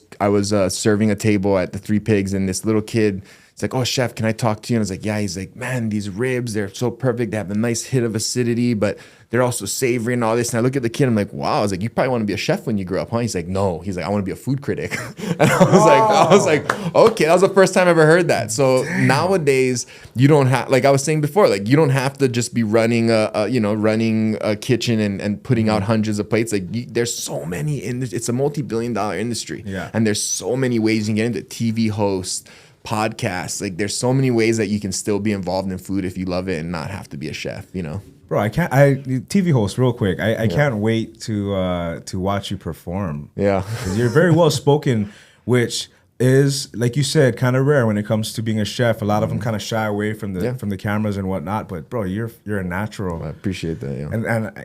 [SPEAKER 2] serving a table at the Three Pigs, and this little kid, it's like, oh, chef, can I talk to you? And I was like, yeah. He's like, man, these ribs, they're so perfect. They have a nice hit of acidity, but they're also savory and all this. And I look at the kid, I'm like, wow. I was like, you probably want to be a chef when you grow up, huh? He's like, no. He's like, I want to be a food critic. And I was like, okay, that was the first time I ever heard that. So nowadays, you don't have, like I was saying before, like you don't have to just be running a kitchen and putting out hundreds of plates. Like there's so many, it's a multi-billion-dollar industry. Yeah. And there's so many ways you can get into TV hosts, podcasts. Like there's so many ways that you can still be involved in food if you love it and not have to be a chef, you know?
[SPEAKER 3] Bro, TV host real quick. I can't wait to watch you perform. Yeah. Because you're very well spoken, which is, like you said, kind of rare when it comes to being a chef. A lot of them kind of shy away from the cameras and whatnot. But bro, you're a natural.
[SPEAKER 2] I appreciate that. Yeah.
[SPEAKER 3] And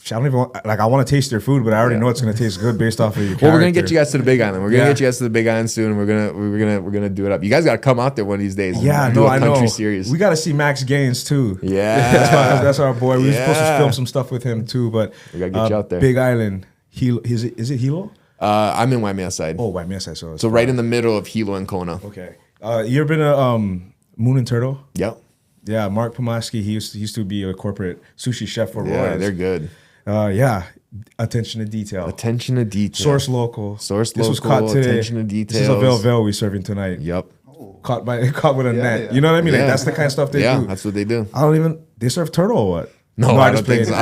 [SPEAKER 3] I don't even I want to taste your food, but I already know it's going to taste good based off of your character.
[SPEAKER 2] Well, we're gonna get you guys to the Big Island. We're gonna get you guys to the Big Island soon, and we're gonna do it up. You guys gotta come out there one of these days.
[SPEAKER 3] Yeah,
[SPEAKER 2] do
[SPEAKER 3] I know.
[SPEAKER 2] Series.
[SPEAKER 3] We gotta see Max Gaines too.
[SPEAKER 2] Yeah,
[SPEAKER 3] that's our boy. We were supposed to film some stuff with him too, but
[SPEAKER 2] we gotta get you out there.
[SPEAKER 3] Big Island. Is it Hilo?
[SPEAKER 2] I'm in Waimea side.
[SPEAKER 3] Oh, Waimea side.
[SPEAKER 2] So right in the middle of Hilo and Kona.
[SPEAKER 3] Okay. You ever been to Moon and Turtle?
[SPEAKER 2] Yep.
[SPEAKER 3] Yeah, Mark Pomaski. He used to be a corporate sushi chef for Roy's.
[SPEAKER 2] Yeah, they're good.
[SPEAKER 3] Attention to detail.
[SPEAKER 2] Attention to detail.
[SPEAKER 3] Source local.
[SPEAKER 2] This was
[SPEAKER 3] caught today.
[SPEAKER 2] Attention to detail.
[SPEAKER 3] This is a Vel we're serving tonight.
[SPEAKER 2] Yep.
[SPEAKER 3] Caught with a net. Yeah. You know what I mean? Like, that's the kind of stuff they do.
[SPEAKER 2] Yeah, that's what they do.
[SPEAKER 3] They serve turtle or what?
[SPEAKER 2] No, I don't think so.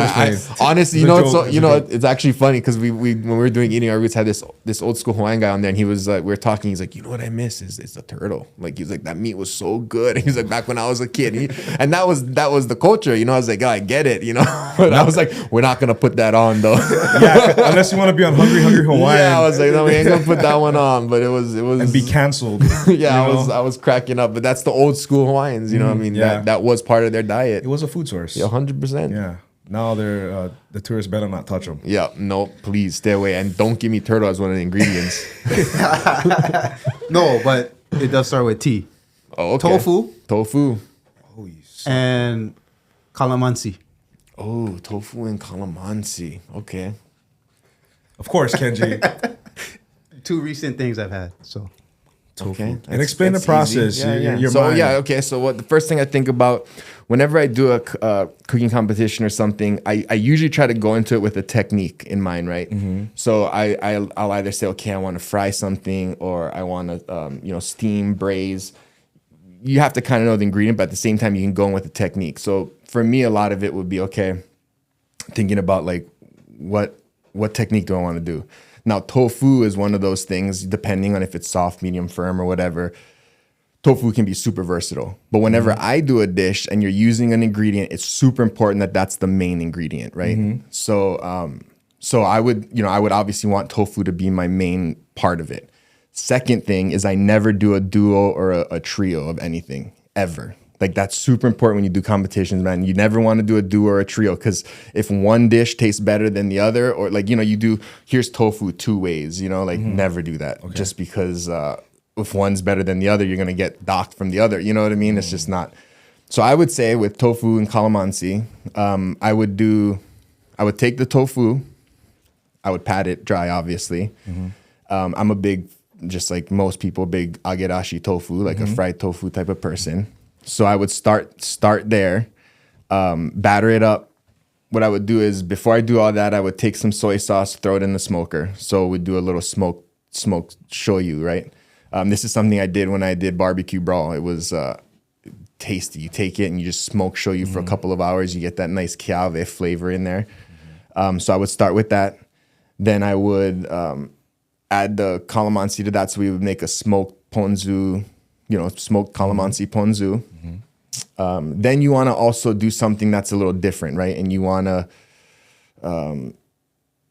[SPEAKER 2] Honestly, it's actually funny because we when we were doing Eating Our Roots, had this old school Hawaiian guy on there, and he was like, we were talking, he's like, you know what I miss is the turtle. Like he's like, that meat was so good. And he's like, back when I was a kid, and that was the culture, you know. I was like, oh, I get it, you know. But I was like, we're not gonna put that on though.
[SPEAKER 3] Yeah, unless you want to be on Hungry Hawaiian.
[SPEAKER 2] Yeah, I was like, no, we ain't gonna put that one on. But it was
[SPEAKER 3] and be canceled.
[SPEAKER 2] Yeah, I was cracking up. But that's the old school Hawaiians, you know. I mean, that was part of their diet.
[SPEAKER 3] It was a food source.
[SPEAKER 2] Yeah, 100%.
[SPEAKER 3] Yeah. Now they're the tourists better not touch them.
[SPEAKER 2] Yeah, no, please stay away, and don't give me turtle as one of the ingredients.
[SPEAKER 1] No, but it does start with T.
[SPEAKER 2] Oh, okay. Tofu.
[SPEAKER 1] Oh, and Calamansi.
[SPEAKER 2] Oh, tofu and Calamansi. Okay.
[SPEAKER 3] Of course, Kenji.
[SPEAKER 1] 2 recent things I've had. So.
[SPEAKER 2] Okay.
[SPEAKER 3] And explain the process.
[SPEAKER 2] So what the first thing I think about whenever I do a cooking competition or something, I usually try to go into it with a technique in mind, right? Mm-hmm. So I'll either say, okay, I want to fry something, or I want to steam, braise. You have to kind of know the ingredient, but at the same time you can go in with a technique. So for me, a lot of it would be, okay, thinking about like what technique do I want to do? Now, tofu is one of those things, depending on if it's soft, medium, firm, or whatever. Tofu can be super versatile. But whenever I do a dish and you're using an ingredient, it's super important that that's the main ingredient, right? Mm-hmm. So I would obviously want tofu to be my main part of it. Second thing is I never do a duo or a trio of anything, ever. Like that's super important when you do competitions, man. You never want to do a duo or a trio, because if one dish tastes better than the other, or like, you do, here's tofu 2 ways, never do that. Okay. Just because if one's better than the other, you're going to get docked from the other. You know what I mean? It's just not. So I would say with tofu and calamansi, I would take the tofu, I would pat it dry, obviously. Mm-hmm. I'm a big, just like most people, big agerashi tofu, like a fried tofu type of person. So I would start there, batter it up. What I would do is, before I do all that, I would take some soy sauce, throw it in the smoker. So we'd do a little smoked shoyu, right? This is something I did when I did barbecue brawl. It was tasty. You take it and you just smoke shoyu for a couple of hours. You get that nice kiave flavor in there. So I would start with that. Then I would add the calamansi to that. So we would make a smoked ponzu, smoked calamansi ponzu. Then you want to also do something that's a little different, right? And you want to,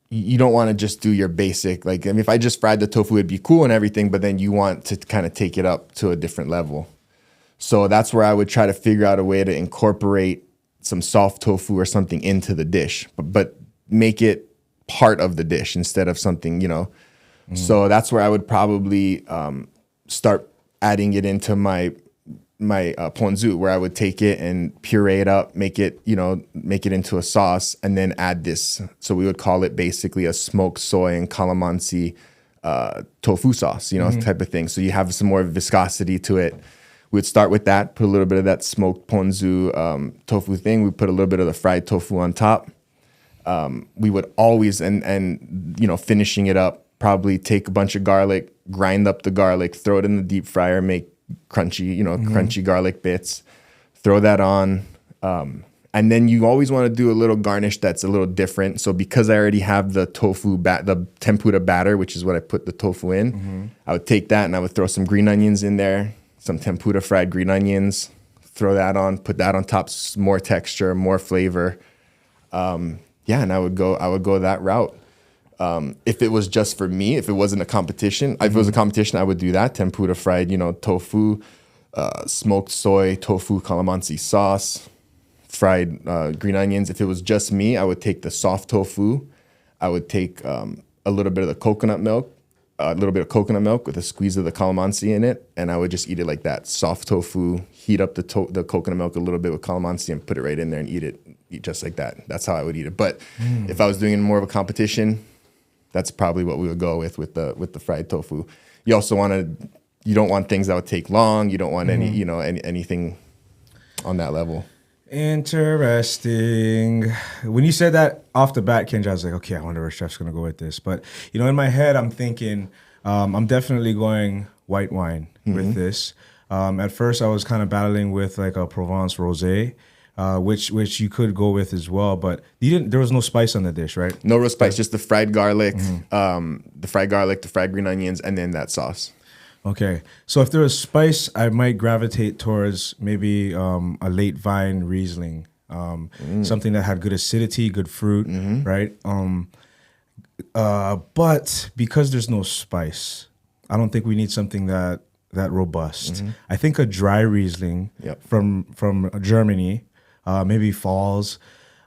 [SPEAKER 2] you don't want to just do your basic, like, if I just fried the tofu, it'd be cool and everything, but then you want to kind of take it up to a different level. So that's where I would try to figure out a way to incorporate some soft tofu or something into the dish, but make it part of the dish instead of something, So that's where I would probably start adding it into my ponzu, where I would take it and puree it up, make it into a sauce, and then add this. So we would call it basically a smoked soy and calamansi tofu sauce, type of thing. So you have some more viscosity to it. We'd start with that, put a little bit of that smoked ponzu tofu thing. We put a little bit of the fried tofu on top. We would always, and finishing it up, probably take a bunch of garlic, grind up the garlic, throw it in the deep fryer, make crunchy, crunchy garlic bits, throw that on. And then you always want to do a little garnish that's a little different. So because I already have the tofu, the tempura batter, which is what I put the tofu in, I would take that and I would throw some green onions in there, some tempura fried green onions, throw that on, put that on top, more texture, more flavor. And I would go that route. If it was just for me, if it wasn't a competition, if it was a competition, I would do that. Tempura fried, tofu, smoked soy, tofu, calamansi sauce, fried green onions. If it was just me, I would take the soft tofu. I would take a little bit of the coconut milk, with a squeeze of the calamansi in it, and I would just eat it like that. Soft tofu, heat up the coconut milk a little bit with calamansi and put it right in there and eat just like that. That's how I would eat it. But if I was doing more of a competition, that's probably what we would go with the fried tofu. You also you don't want things that would take long. You don't want anything on that level.
[SPEAKER 3] Interesting. When you said that off the bat, Kenji, I was like, okay, I wonder where Chef's gonna go with this. But in my head, I'm thinking, I'm definitely going white wine with this. At first, I was kind of battling with like a Provence rosé. Which you could go with as well, but there was no spice on the dish, right?
[SPEAKER 2] No real spice, just the fried garlic, the fried green onions, and then that sauce.
[SPEAKER 3] Okay, so if there was spice, I might gravitate towards maybe a late vine Riesling, something that had good acidity, good fruit, right? But because there's no spice, I don't think we need something that robust. I think a dry Riesling from Germany. Maybe falls,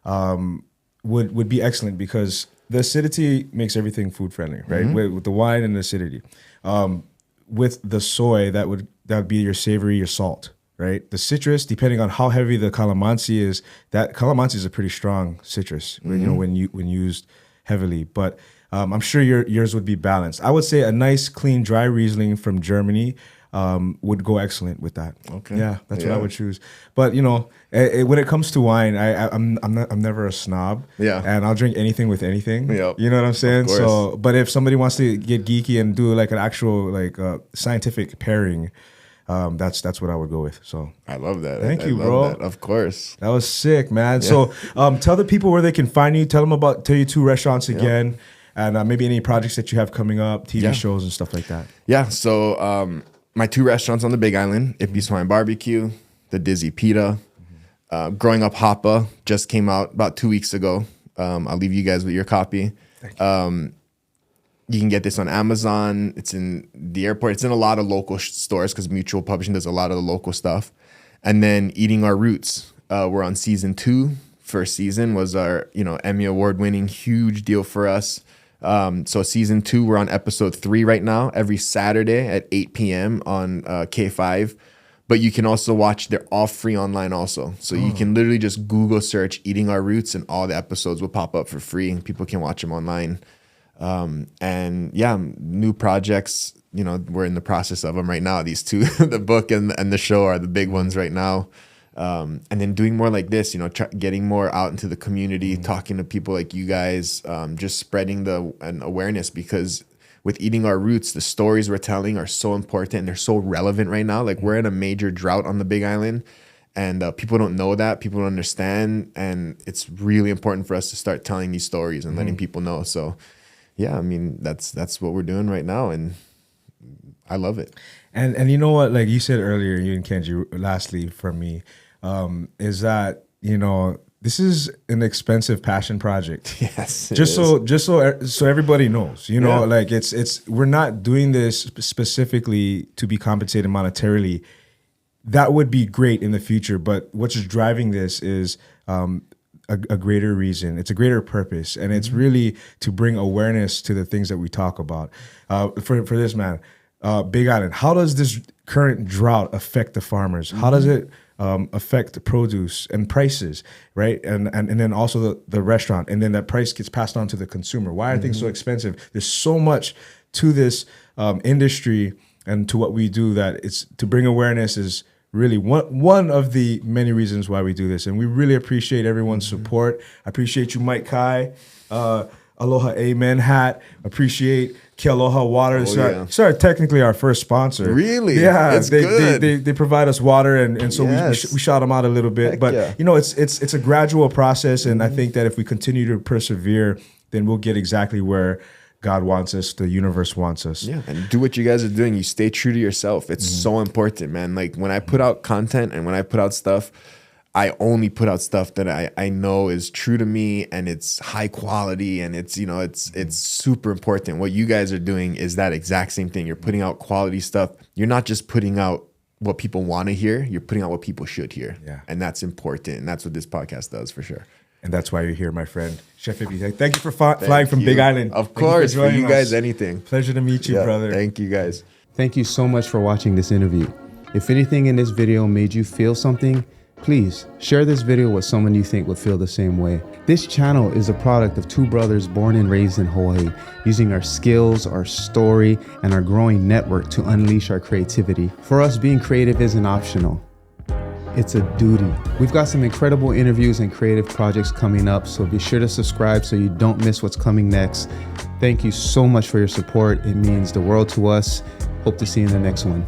[SPEAKER 3] would be excellent because the acidity makes everything food friendly, right? With the wine and the acidity. With the soy, that would be your savory, your salt, right? The citrus, depending on how heavy the calamansi is, that calamansi is a pretty strong citrus, when used heavily. But I'm sure yours would be balanced. I would say a nice, clean, dry Riesling from Germany would go excellent with that. Okay. Yeah, that's what I would choose. But when it comes to wine, I'm never a snob. Yeah. And I'll drink anything with anything. Yep. You know what I'm saying? So, but if somebody wants to get geeky and do like an actual scientific pairing, that's what I would go with. So
[SPEAKER 2] I love that.
[SPEAKER 3] Thank you, bro.
[SPEAKER 2] That. Of course.
[SPEAKER 3] That was sick, man. Yeah. So tell the people where they can find you. Tell your 2 restaurants again, and maybe any projects that you have coming up, TV shows and stuff like that. Yeah.
[SPEAKER 2] So my 2 restaurants on the Big Island, Ippy's Hawaiian Barbecue, the Dizzy Pita. Growing Up Hapa just came out about 2 weeks ago. I'll leave you guys with your copy. You can get this on Amazon. It's in the airport. It's in a lot of local stores because Mutual Publishing does a lot of the local stuff. And then Eating Our Roots. We're on season 2. First season was our Emmy award-winning, huge deal for us. So season 2, we're on episode 3 right now, every Saturday at 8 p.m. on K5. But you can also watch, they're all free online also. So you can literally just Google search Eating Our Roots and all the episodes will pop up for free and people can watch them online. New projects, we're in the process of them right now. These 2, the book and the show are the big ones right now. And then doing more like this, getting more out into the community, talking to people like you guys, just spreading an awareness because with Eating Our Roots, the stories we're telling are so important and they're so relevant right now. Like we're in a major drought on the Big Island and people don't know that, people don't understand. And it's really important for us to start telling these stories and letting people know. So yeah, I mean, that's what we're doing right now, and I love it.
[SPEAKER 3] And you know what, like you said earlier, you and Kenji, lastly for me, is that, you know, this is an expensive passion project.
[SPEAKER 2] Yes.
[SPEAKER 3] Just so everybody knows, you know, like it's we're not doing this specifically to be compensated monetarily. That would be great in the future, but what's driving this is a greater reason. It's a greater purpose, and it's really to bring awareness to the things that we talk about. For this, man, Big Island, how does this current drought affect the farmers? How does it affect the produce and prices, right? And then also the restaurant, and then that price gets passed on to the consumer. Why are things so expensive? There's so much to this industry and to what we do that it's to bring awareness is really one of the many reasons why we do this. And we really appreciate everyone's support. I appreciate you, Mike Kai, Aloha Amen hat. Appreciate Ke Aloha Water. Sorry, technically our first sponsor.
[SPEAKER 2] Really?
[SPEAKER 3] Yeah,
[SPEAKER 2] it's good.
[SPEAKER 3] They provide us water, and so we shot them out a little bit.
[SPEAKER 2] Heck
[SPEAKER 3] but
[SPEAKER 2] yeah.
[SPEAKER 3] you know, it's a gradual process, and I think that if we continue to persevere, then we'll get exactly where God wants us, the universe wants us.
[SPEAKER 2] Yeah, and do what you guys are doing. You stay true to yourself. It's so important, man. Like when I put out content and when I put out stuff, I only put out stuff that I know is true to me, and it's high quality, and it's, you know, it's super important. What you guys are doing is that exact same thing. You're putting out quality stuff. You're not just putting out what people want to hear. You're putting out what people should hear.
[SPEAKER 3] Yeah.
[SPEAKER 2] And that's important. And that's what this podcast does for sure.
[SPEAKER 3] And that's why you're here, my friend. Chef Ippy, thank you for flying from Big Island.
[SPEAKER 2] Of course, for you guys, anything.
[SPEAKER 3] Pleasure to meet you, brother.
[SPEAKER 2] Thank you, guys.
[SPEAKER 1] Thank you so much for watching this interview. If anything in this video made you feel something, please share this video with someone you think would feel the same way. This channel is a product of two brothers born and raised in Hawaii, using our skills, our story, and our growing network to unleash our creativity. For us, being creative isn't optional. It's a duty. We've got some incredible interviews and creative projects coming up, so be sure to subscribe so you don't miss what's coming next. Thank you so much for your support. It means the world to us. Hope to see you in the next one.